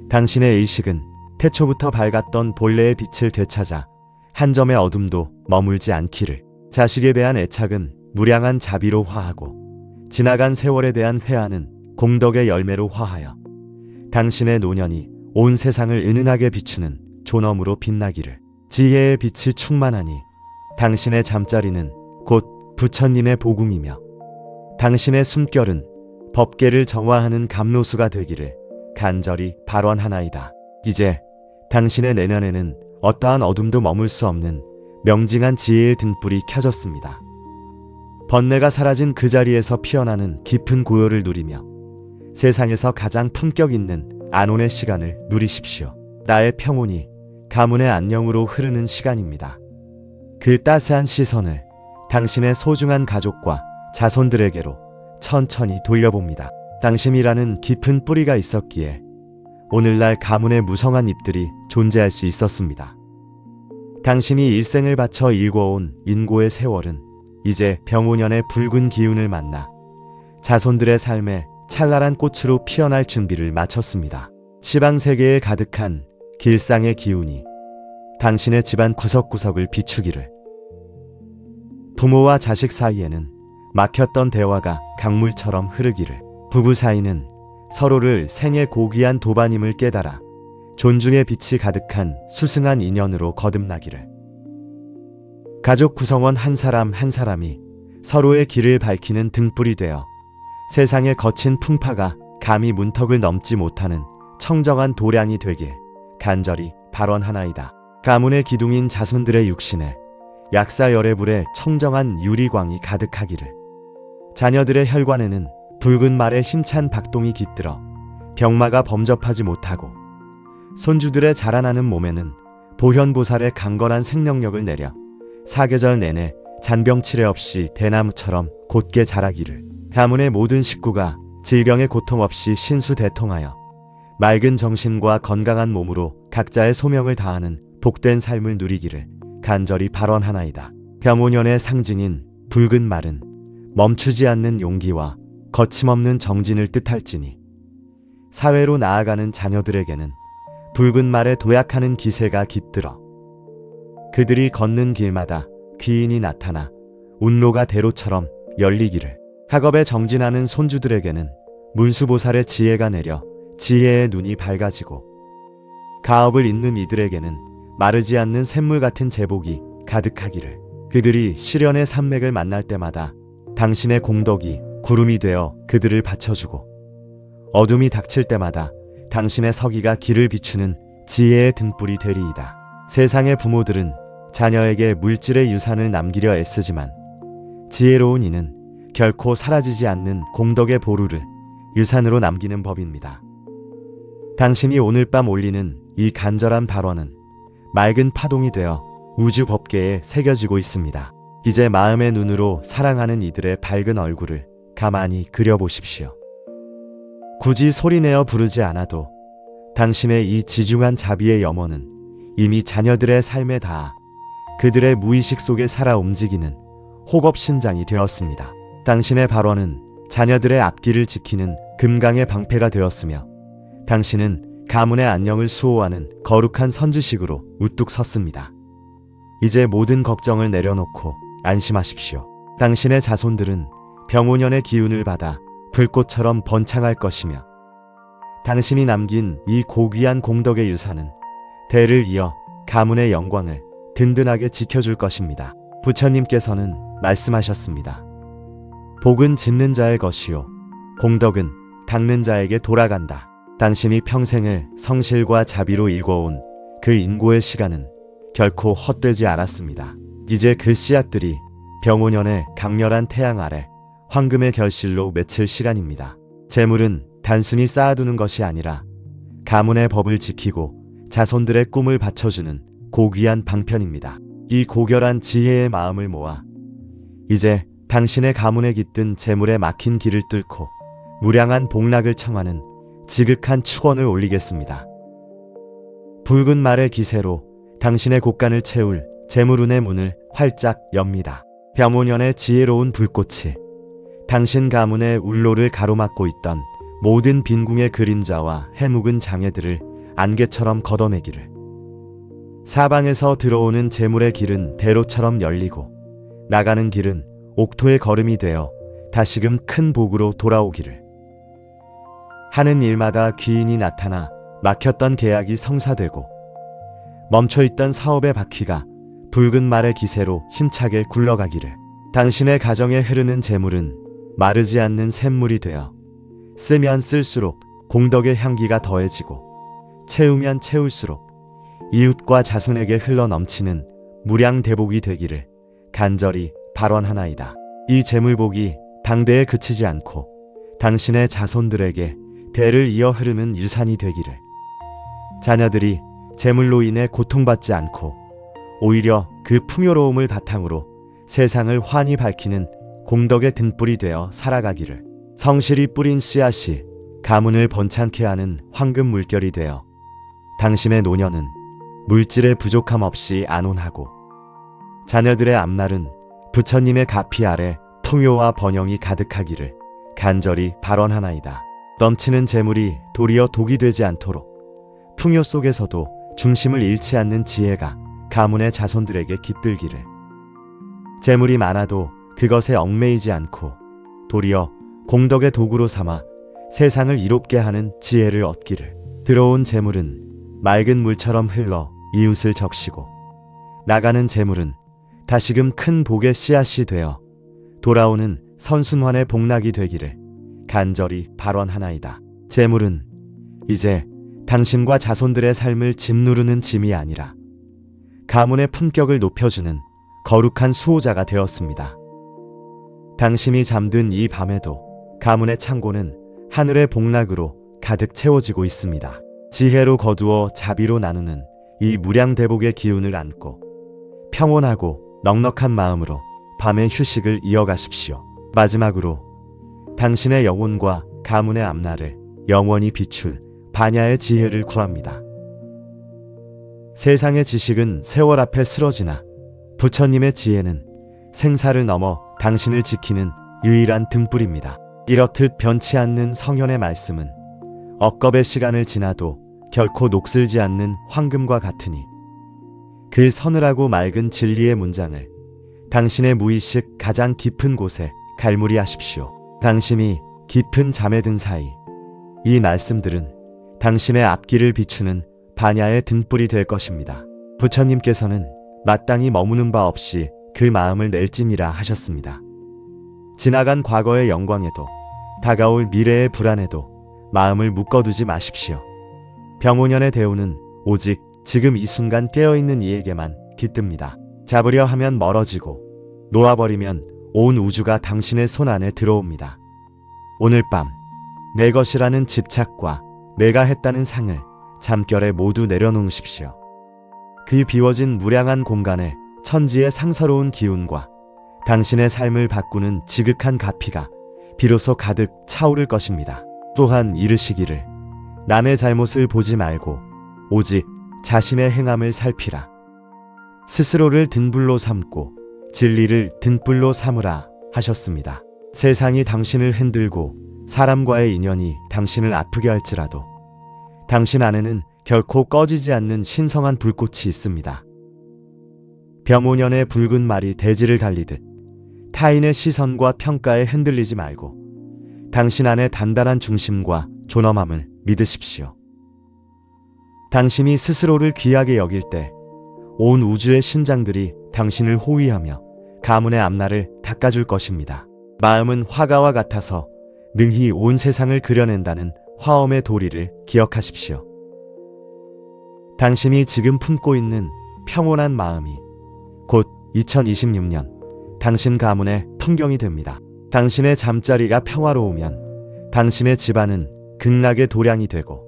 당신의 의식은 태초부터 밝았던 본래의 빛을 되찾아 한 점의 어둠도 머물지 않기를. 자식에 대한 애착은 무량한 자비로 화하고 지나간 세월에 대한 회한은 공덕의 열매로 화하여 당신의 노년이 온 세상을 은은하게 비추는 존엄으로 빛나기를. 지혜의 빛이 충만하니 당신의 잠자리는 곧 부처님의 복음이며 당신의 숨결은 법계를 정화하는 감로수가 되기를 간절히 발언하나이다. 이제 당신의 내면에는 어떠한 어둠도 머물 수 없는 명징한 지혜의 등불이 켜졌습니다. 번뇌가 사라진 그 자리에서 피어나는 깊은 고요를 누리며 세상에서 가장 품격 있는 안온의 시간을 누리십시오. 나의 평온이 가문의 안녕으로 흐르는 시간입니다. 그 따스한 시선을 당신의 소중한 가족과 자손들에게로 천천히 돌려봅니다. 당신이라는 깊은 뿌리가 있었기에 오늘날 가문의 무성한 잎들이 존재할 수 있었습니다. 당신이 일생을 바쳐 일궈온 인고의 세월은 이제 병오년의 붉은 기운을 만나 자손들의 삶에 찬란한 꽃으로 피어날 준비를 마쳤습니다. 시방세계에 가득한 길상의 기운이 당신의 집안 구석구석을 비추기를. 부모와 자식 사이에는 막혔던 대화가 강물처럼 흐르기를. 부부 사이는 서로를 생의 고귀한 도반임을 깨달아 존중의 빛이 가득한 수승한 인연으로 거듭나기를. 가족 구성원 한 사람 한 사람이 서로의 길을 밝히는 등불이 되어 세상의 거친 풍파가 감히 문턱을 넘지 못하는 청정한 도량이 되길 간절히 발언하나이다. 가문의 기둥인 자손들의 육신에 약사열애불의 청정한 유리광이 가득하기를. 자녀들의 혈관에는 붉은 말의 힘찬 박동이 깃들어 병마가 범접하지 못하고 손주들의 자라나는 몸에는 보현보살의 강건한 생명력을 내려 사계절 내내 잔병치레 없이 대나무처럼 곧게 자라기를. 가문의 모든 식구가 질병의 고통 없이 신수대통하여 맑은 정신과 건강한 몸으로 각자의 소명을 다하는 복된 삶을 누리기를 간절히 발언하나이다. 병오년의 상징인 붉은 말은 멈추지 않는 용기와 거침없는 정진을 뜻할지니 사회로 나아가는 자녀들에게는 붉은 말에 도약하는 기세가 깃들어 그들이 걷는 길마다 귀인이 나타나 운로가 대로처럼 열리기를. 학업에 정진하는 손주들에게는 문수보살의 지혜가 내려 지혜의 눈이 밝아지고 가업을 잇는 이들에게는 마르지 않는 샘물 같은 제복이 가득하기를. 그들이 시련의 산맥을 만날 때마다 당신의 공덕이 구름이 되어 그들을 받쳐주고 어둠이 닥칠 때마다 당신의 서기가 길을 비추는 지혜의 등불이 되리이다. 세상의 부모들은 자녀에게 물질의 유산을 남기려 애쓰지만 지혜로운 이는 결코 사라지지 않는 공덕의 보루를 유산으로 남기는 법입니다. 당신이 오늘 밤 올리는 이 간절한 발언은 맑은 파동이 되어 우주 법계에 새겨지고 있습니다. 이제 마음의 눈으로 사랑하는 이들의 밝은 얼굴을 가만히 그려보십시오. 굳이 소리내어 부르지 않아도 당신의 이 지중한 자비의 염원은 이미 자녀들의 삶에 닿아 그들의 무의식 속에 살아 움직이는 호법신장이 되었습니다. 당신의 발언은 자녀들의 앞길을 지키는 금강의 방패가 되었으며 당신은 가문의 안녕을 수호하는 거룩한 선지식으로 우뚝 섰습니다. 이제 모든 걱정을 내려놓고 안심하십시오. 당신의 자손들은 병오년의 기운을 받아 불꽃처럼 번창할 것이며 당신이 남긴 이 고귀한 공덕의 일사는 대를 이어 가문의 영광을 든든하게 지켜줄 것입니다. 부처님께서는 말씀하셨습니다. 복은 짓는 자의 것이요 공덕은 닦는 자에게 돌아간다. 당신이 평생을 성실과 자비로 일궈온 그 인고의 시간은 결코 헛되지 않았습니다. 이제 그 씨앗들이 병오년의 강렬한 태양 아래 황금의 결실로 맺힐 시간입니다. 재물은 단순히 쌓아두는 것이 아니라 가문의 법을 지키고 자손들의 꿈을 받쳐주는 고귀한 방편입니다. 이 고결한 지혜의 마음을 모아 이제 당신의 가문에 깃든 재물에 막힌 길을 뚫고 무량한 복락을 청하는 지극한 축원을 올리겠습니다. 붉은 말의 기세로 당신의 곳간을 채울 재물운의 문을 활짝 엽니다. 병오년의 지혜로운 불꽃이 당신 가문의 울로를 가로막고 있던 모든 빈궁의 그림자와 해묵은 장애들을 안개처럼 걷어내기를. 사방에서 들어오는 재물의 길은 대로처럼 열리고 나가는 길은 옥토의 걸음이 되어 다시금 큰 복으로 돌아오기를. 하는 일마다 귀인이 나타나 막혔던 계약이 성사되고 멈춰있던 사업의 바퀴가 붉은 말의 기세로 힘차게 굴러가기를. 당신의 가정에 흐르는 재물은 마르지 않는 샘물이 되어 쓰면 쓸수록 공덕의 향기가 더해지고 채우면 채울수록 이웃과 자손에게 흘러넘치는 무량대복이 되기를 간절히 발언하나이다. 이 재물복이 당대에 그치지 않고 당신의 자손들에게 대를 이어 흐르는 유산이 되기를. 자녀들이 재물로 인해 고통받지 않고 오히려 그 풍요로움을 바탕으로 세상을 환히 밝히는 공덕의 등불이 되어 살아가기를. 성실히 뿌린 씨앗이 가문을 번창케 하는 황금 물결이 되어 당신의 노년은 물질의 부족함 없이 안온하고 자녀들의 앞날은 부처님의 가피 아래 풍요와 번영이 가득하기를 간절히 발언하나이다. 넘치는 재물이 도리어 독이 되지 않도록 풍요 속에서도 중심을 잃지 않는 지혜가 가문의 자손들에게 깃들기를. 재물이 많아도 그것에 얽매이지 않고 도리어 공덕의 도구로 삼아 세상을 이롭게 하는 지혜를 얻기를. 들어온 재물은 맑은 물처럼 흘러 이웃을 적시고 나가는 재물은 다시금 큰 복의 씨앗이 되어 돌아오는 선순환의 복락이 되기를 간절히 발언하나이다. 재물은 이제 당신과 자손들의 삶을 짓누르는 짐이 아니라 가문의 품격을 높여주는 거룩한 수호자가 되었습니다. 당신이 잠든 이 밤에도 가문의 창고는 하늘의 복락으로 가득 채워지고 있습니다. 지혜로 거두어 자비로 나누는 이 무량대복의 기운을 안고 평온하고 넉넉한 마음으로 밤의 휴식을 이어가십시오. 마지막으로 당신의 영혼과 가문의 앞날을 영원히 비출 반야의 지혜를 구합니다. 세상의 지식은 세월 앞에 쓰러지나 부처님의 지혜는 생사를 넘어 당신을 지키는 유일한 등불입니다. 이렇듯 변치 않는 성현의 말씀은 억겁의 시간을 지나도 결코 녹슬지 않는 황금과 같으니 그 서늘하고 맑은 진리의 문장을 당신의 무의식 가장 깊은 곳에 갈무리하십시오. 당신이 깊은 잠에 든 사이 이 말씀들은 당신의 앞길을 비추는 반야의 등불이 될 것입니다. 부처님께서는 마땅히 머무는 바 없이 그 마음을 낼지니라 하셨습니다. 지나간 과거의 영광에도 다가올 미래의 불안에도 마음을 묶어두지 마십시오. 병오년의 대우는 오직 지금 이 순간 깨어있는 이에게만 깃듭니다. 잡으려 하면 멀어지고 놓아버리면 온 우주가 당신의 손 안에 들어옵니다. 오늘 밤 내 것이라는 집착과 내가 했다는 상을 잠결에 모두 내려놓으십시오. 그 비워진 무량한 공간에 천지의 상서로운 기운과 당신의 삶을 바꾸는 지극한 가피가 비로소 가득 차오를 것입니다. 또한 이르시기를 남의 잘못을 보지 말고 오직 자신의 행함을 살피라. 스스로를 등불로 삼고 진리를 등불로 삼으라 하셨습니다. 세상이 당신을 흔들고 사람과의 인연이 당신을 아프게 할지라도 당신 안에는 결코 꺼지지 않는 신성한 불꽃이 있습니다. 병오년의 붉은 말이 대지를 달리듯 타인의 시선과 평가에 흔들리지 말고 당신 안의 단단한 중심과 존엄함을 믿으십시오. 당신이 스스로를 귀하게 여길 때 온 우주의 신장들이 당신을 호위하며 가문의 앞날을 닦아줄 것입니다. 마음은 화가와 같아서 능히 온 세상을 그려낸다는 화엄의 도리를 기억하십시오. 당신이 지금 품고 있는 평온한 마음이 곧 2026년 당신 가문의 풍경이 됩니다. 당신의 잠자리가 평화로우면 당신의 집안은 극락의 도량이 되고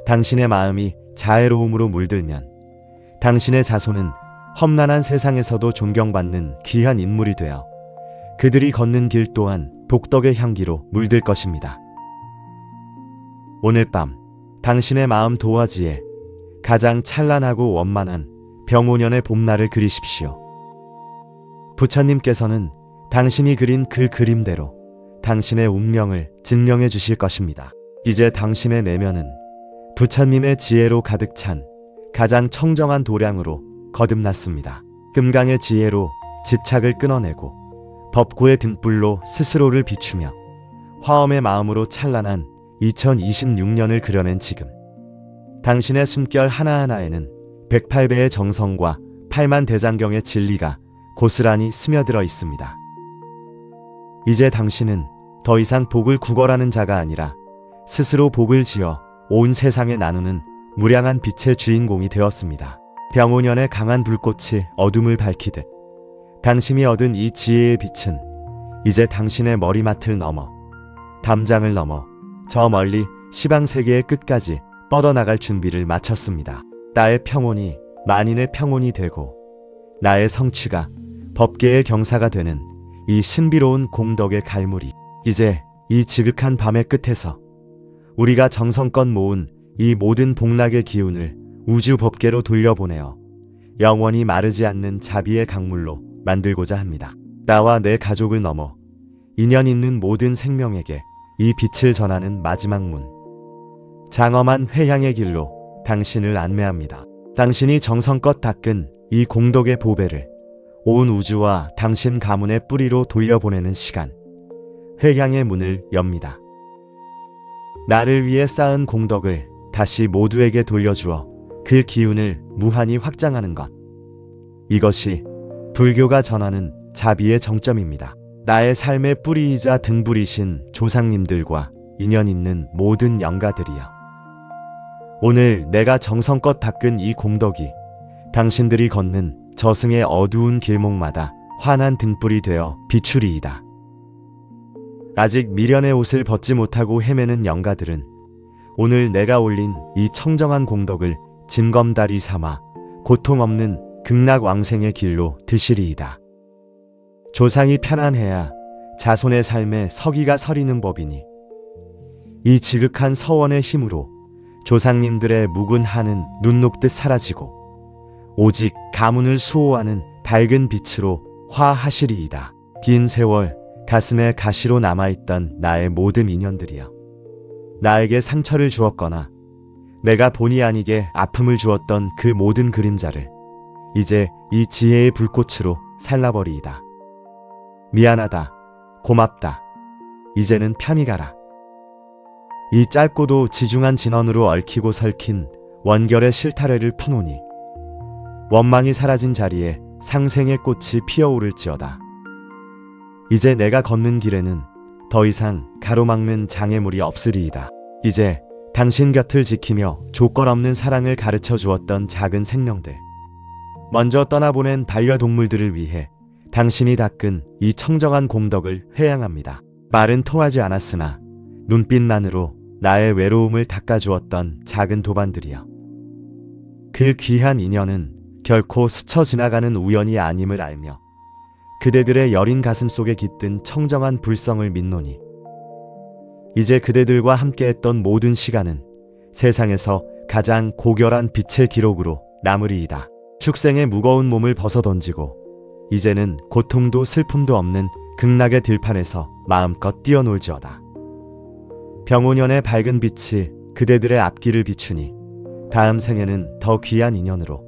당신의 마음이 자애로움으로 물들면 당신의 자손은 험난한 세상에서도 존경받는 귀한 인물이 되어 그들이 걷는 길 또한 복덕의 향기로 물들 것입니다. 오늘 밤 당신의 마음 도화지에 가장 찬란하고 원만한 병오년의 봄날을 그리십시오. 부처님께서는 당신이 그린 그 그림대로 당신의 운명을 증명해 주실 것입니다. 이제 당신의 내면은 부처님의 지혜로 가득 찬 가장 청정한 도량으로 거듭났습니다. 금강의 지혜로 집착을 끊어내고 법구의 등불로 스스로를 비추며 화엄의 마음으로 찬란한 2026년을 그려낸 지금 당신의 숨결 하나하나에는 108배의 정성과 8만 대장경의 진리가 고스란히 스며들어 있습니다. 이제 당신은 더 이상 복을 구걸하는 자가 아니라 스스로 복을 지어 온 세상에 나누는 무량한 빛의 주인공이 되었습니다. 병오년의 강한 불꽃이 어둠을 밝히듯 당신이 얻은 이 지혜의 빛은 이제 당신의 머리맡을 넘어 담장을 넘어 저 멀리 시방세계의 끝까지 뻗어나갈 준비를 마쳤습니다. 나의 평온이 만인의 평온이 되고 나의 성취가 법계의 경사가 되는 이 신비로운 공덕의 갈무리, 이제 이 지극한 밤의 끝에서 우리가 정성껏 모은 이 모든 복락의 기운을 우주 법계로 돌려보내어 영원히 마르지 않는 자비의 강물로 만들고자 합니다. 나와 내 가족을 넘어 인연 있는 모든 생명에게 이 빛을 전하는 마지막 문, 장엄한 회향의 길로 당신을 안내합니다. 당신이 정성껏 닦은 이 공덕의 보배를 온 우주와 당신 가문의 뿌리로 돌려보내는 시간, 회향의 문을 엽니다. 나를 위해 쌓은 공덕을 다시 모두에게 돌려주어 그 기운을 무한히 확장하는 것. 이것이 불교가 전하는 자비의 정점입니다. 나의 삶의 뿌리이자 등불이신 조상님들과 인연 있는 모든 영가들이여. 오늘 내가 정성껏 닦은 이 공덕이 당신들이 걷는 저승의 어두운 길목마다 환한 등불이 되어 비추리이다. 아직 미련의 옷을 벗지 못하고 헤매는 영가들은 오늘 내가 올린 이 청정한 공덕을 진검다리 삼아 고통 없는 극락 왕생의 길로 드시리이다. 조상이 편안해야 자손의 삶에 서기가 서리는 법이니 이 지극한 서원의 힘으로 조상님들의 묵은 한은 눈 녹듯 사라지고 오직 가문을 수호하는 밝은 빛으로 화하시리이다. 긴 세월 가슴에 가시로 남아있던 나의 모든 인연들이여. 나에게 상처를 주었거나 내가 본의 아니게 아픔을 주었던 그 모든 그림자를 이제 이 지혜의 불꽃으로 살라버리이다. 미안하다. 고맙다. 이제는 편히 가라. 이 짧고도 지중한 진언으로 얽히고 설킨 원결의 실타래를 푸노니 원망이 사라진 자리에 상생의 꽃이 피어오를지어다. 이제 내가 걷는 길에는 더 이상 가로막는 장애물이 없으리이다. 이제 당신 곁을 지키며 조건 없는 사랑을 가르쳐 주었던 작은 생명들, 먼저 떠나보낸 반려동물들을 위해 당신이 닦은 이 청정한 공덕을 회양합니다. 말은 통하지 않았으나 눈빛만으로 나의 외로움을 닦아주었던 작은 도반들이여. 그 귀한 인연은 결코 스쳐 지나가는 우연이 아님을 알며 그대들의 여린 가슴 속에 깃든 청정한 불성을 믿노니 이제 그대들과 함께했던 모든 시간은 세상에서 가장 고결한 빛의 기록으로 남으리이다. 축생의 무거운 몸을 벗어던지고 이제는 고통도 슬픔도 없는 극락의 들판에서 마음껏 뛰어놀지어다. 병오년의 밝은 빛이 그대들의 앞길을 비추니 다음 생에는 더 귀한 인연으로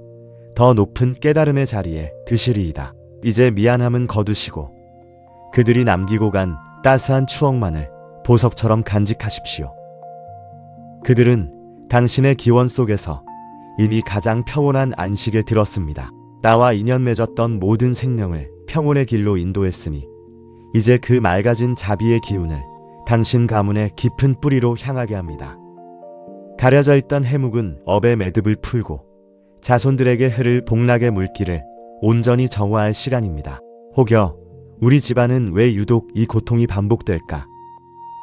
더 높은 깨달음의 자리에 드시리이다. 이제 미안함은 거두시고 그들이 남기고 간 따스한 추억만을 보석처럼 간직하십시오. 그들은 당신의 기원 속에서 이미 가장 평온한 안식에 들었습니다. 나와 인연 맺었던 모든 생명을 평온의 길로 인도했으니 이제 그 맑아진 자비의 기운을 당신 가문의 깊은 뿌리로 향하게 합니다. 가려져 있던 해묵은 업의 매듭을 풀고 자손들에게 흐를 복락의 물길을 온전히 정화할 시간입니다. 혹여 우리 집안은 왜 유독 이 고통이 반복될까?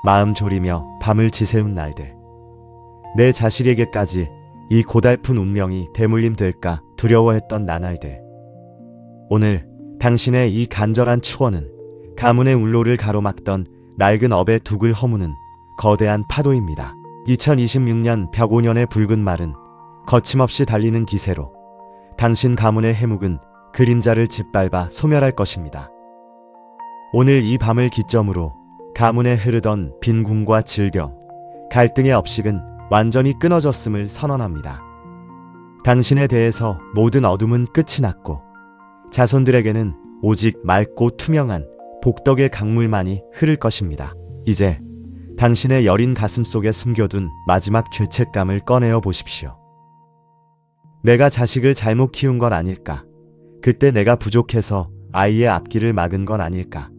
마음 졸이며 밤을 지새운 날들. 내 자식에게까지 이 고달픈 운명이 대물림 될까 두려워했던 나날들. 오늘 당신의 이 간절한 추원은 가문의 울로를 가로막던 낡은 업의 둑을 허무는 거대한 파도입니다. 2026년 벽5년의 붉은 말은 거침없이 달리는 기세로 당신 가문의 해묵은 그림자를 짓밟아 소멸할 것입니다. 오늘 이 밤을 기점으로 가문에 흐르던 빈궁과 질병, 갈등의 업식은 완전히 끊어졌음을 선언합니다. 당신에 대해서 모든 어둠은 끝이 났고 자손들에게는 오직 맑고 투명한 복덕의 강물만이 흐를 것입니다. 이제 당신의 여린 가슴 속에 숨겨둔 마지막 죄책감을 꺼내어 보십시오. 내가 자식을 잘못 키운 건 아닐까? 그때 내가 부족해서 아이의 앞길을 막은 건 아닐까?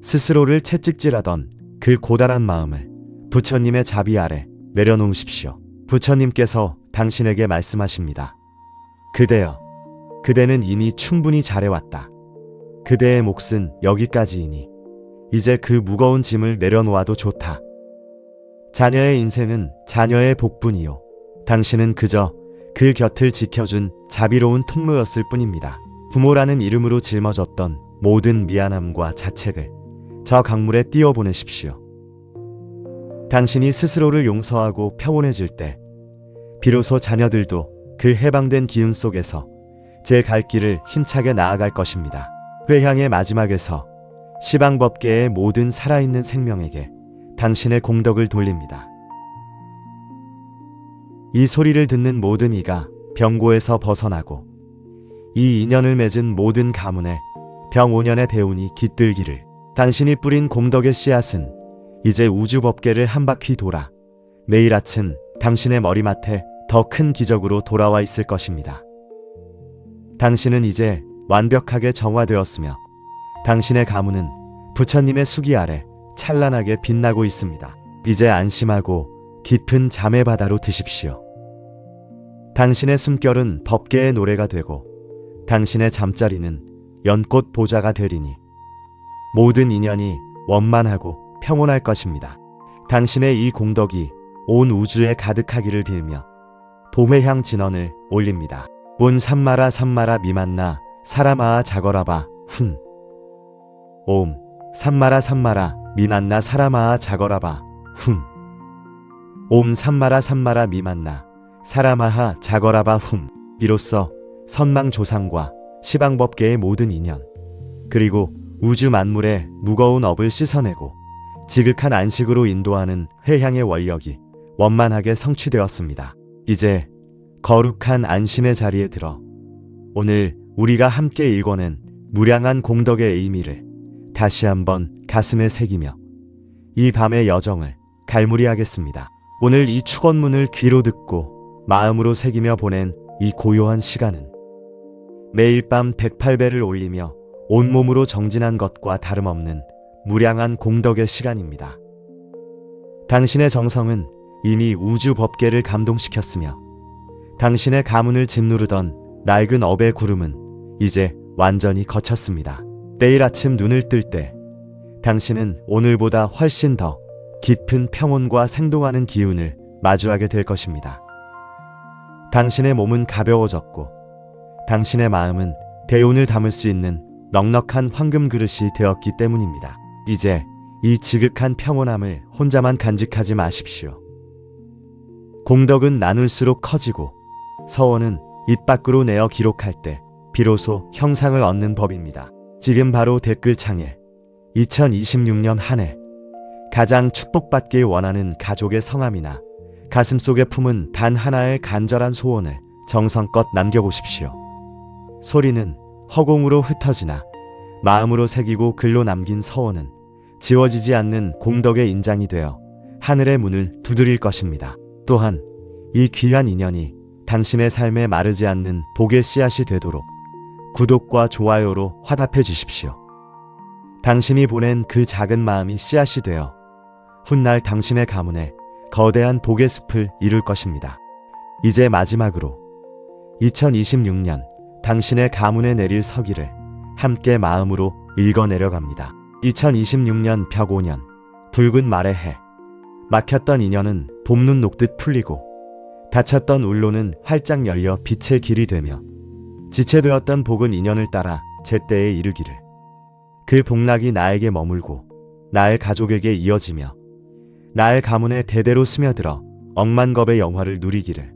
스스로를 채찍질하던 그 고달한 마음을 부처님의 자비 아래 내려놓으십시오. 부처님께서 당신에게 말씀하십니다. 그대여, 그대는 이미 충분히 잘해왔다. 그대의 몫은 여기까지이니 이제 그 무거운 짐을 내려놓아도 좋다. 자녀의 인생은 자녀의 복분이요. 당신은 그저 그 곁을 지켜준 자비로운 통로였을 뿐입니다. 부모라는 이름으로 짊어졌던 모든 미안함과 자책을 저 강물에 띄워보내십시오. 당신이 스스로를 용서하고 평온해질 때 비로소 자녀들도 그 해방된 기운 속에서 제 갈 길을 힘차게 나아갈 것입니다. 회향의 마지막에서 시방법계의 모든 살아있는 생명에게 당신의 공덕을 돌립니다. 이 소리를 듣는 모든 이가 병고에서 벗어나고 이 인연을 맺은 모든 가문에 병5년의 대운이 깃들기를. 당신이 뿌린 공덕의 씨앗은 이제 우주법계를 한 바퀴 돌아 내일 아침 당신의 머리맡에 더 큰 기적으로 돌아와 있을 것입니다. 당신은 이제 완벽하게 정화되었으며 당신의 가문은 부처님의 수기 아래 찬란하게 빛나고 있습니다. 이제 안심하고 깊은 잠의 바다로 드십시오. 당신의 숨결은 법계의 노래가 되고 당신의 잠자리는 연꽃 보좌가 되리니 모든 인연이 원만하고 평온할 것입니다. 당신의 이 공덕이 온 우주에 가득하기를 빌며 봄의 향 진원을 올립니다. 온 산마라 산마라 미만나 사라마아 자거라바 훈. 옴 산마라 산마라 미만나 사라마아 자거라바 훈. 옴 산마라 산마라 미만나 사라마하 자거라바 훔. 이로써 선망조상과 시방법계의 모든 인연 그리고 우주 만물의 무거운 업을 씻어내고 지극한 안식으로 인도하는 회향의 원력이 원만하게 성취되었습니다. 이제 거룩한 안심의 자리에 들어 오늘 우리가 함께 읽어낸 무량한 공덕의 의미를 다시 한번 가슴에 새기며 이 밤의 여정을 갈무리하겠습니다. 오늘 이 축원문을 귀로 듣고 마음으로 새기며 보낸 이 고요한 시간은 매일 밤 108배를 올리며 온몸으로 정진한 것과 다름없는 무량한 공덕의 시간입니다. 당신의 정성은 이미 우주 법계를 감동시켰으며 당신의 가문을 짓누르던 낡은 업의 구름은 이제 완전히 거쳤습니다. 내일 아침 눈을 뜰 때 당신은 오늘보다 훨씬 더 깊은 평온과 생동하는 기운을 마주하게 될 것입니다. 당신의 몸은 가벼워졌고 당신의 마음은 대운을 담을 수 있는 넉넉한 황금 그릇이 되었기 때문입니다. 이제 이 지극한 평온함을 혼자만 간직하지 마십시오. 공덕은 나눌수록 커지고 서원은 입 밖으로 내어 기록할 때 비로소 형상을 얻는 법입니다. 지금 바로 댓글창에 2026년 한 해 가장 축복받길 원하는 가족의 성함이나 가슴속에 품은 단 하나의 간절한 소원을 정성껏 남겨보십시오. 소리는 허공으로 흩어지나 마음으로 새기고 글로 남긴 서원은 지워지지 않는 공덕의 인장이 되어 하늘의 문을 두드릴 것입니다. 또한 이 귀한 인연이 당신의 삶에 마르지 않는 복의 씨앗이 되도록 구독과 좋아요로 화답해 주십시오. 당신이 보낸 그 작은 마음이 씨앗이 되어 훗날 당신의 가문에 거대한 복의 숲을 이룰 것입니다. 이제 마지막으로 2026년 당신의 가문에 내릴 서기를 함께 마음으로 읽어내려갑니다. 2026년 벽5년 붉은 말의 해. 막혔던 인연은 봄눈 녹듯 풀리고 닫혔던 울로는 활짝 열려 빛의 길이 되며 지체되었던 복은 인연을 따라 제때에 이르기를. 그 복락이 나에게 머물고 나의 가족에게 이어지며 나의 가문에 대대로 스며들어 억만겁의 영화를 누리기를.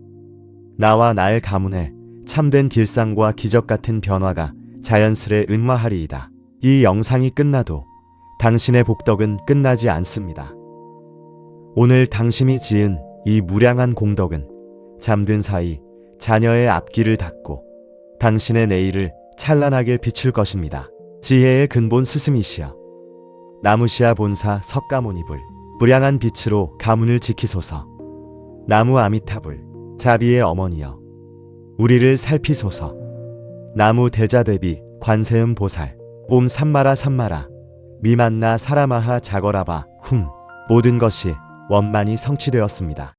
나와 나의 가문에 참된 길상과 기적 같은 변화가 자연스레 은화하리이다. 이 영상이 끝나도 당신의 복덕은 끝나지 않습니다. 오늘 당신이 지은 이 무량한 공덕은 잠든 사이 자녀의 앞길을 닫고 당신의 내일을 찬란하게 비출 것입니다. 지혜의 근본 스승이시여 나무시아 본사 석가모니불 무량한 빛으로 가문을 지키소서. 나무 아미타불 자비의 어머니여 우리를 살피소서. 나무 대자대비 관세음 보살 옴 삼마라 삼마라 미만나 사라마하 자거라바 훔 모든 것이 원만히 성취되었습니다.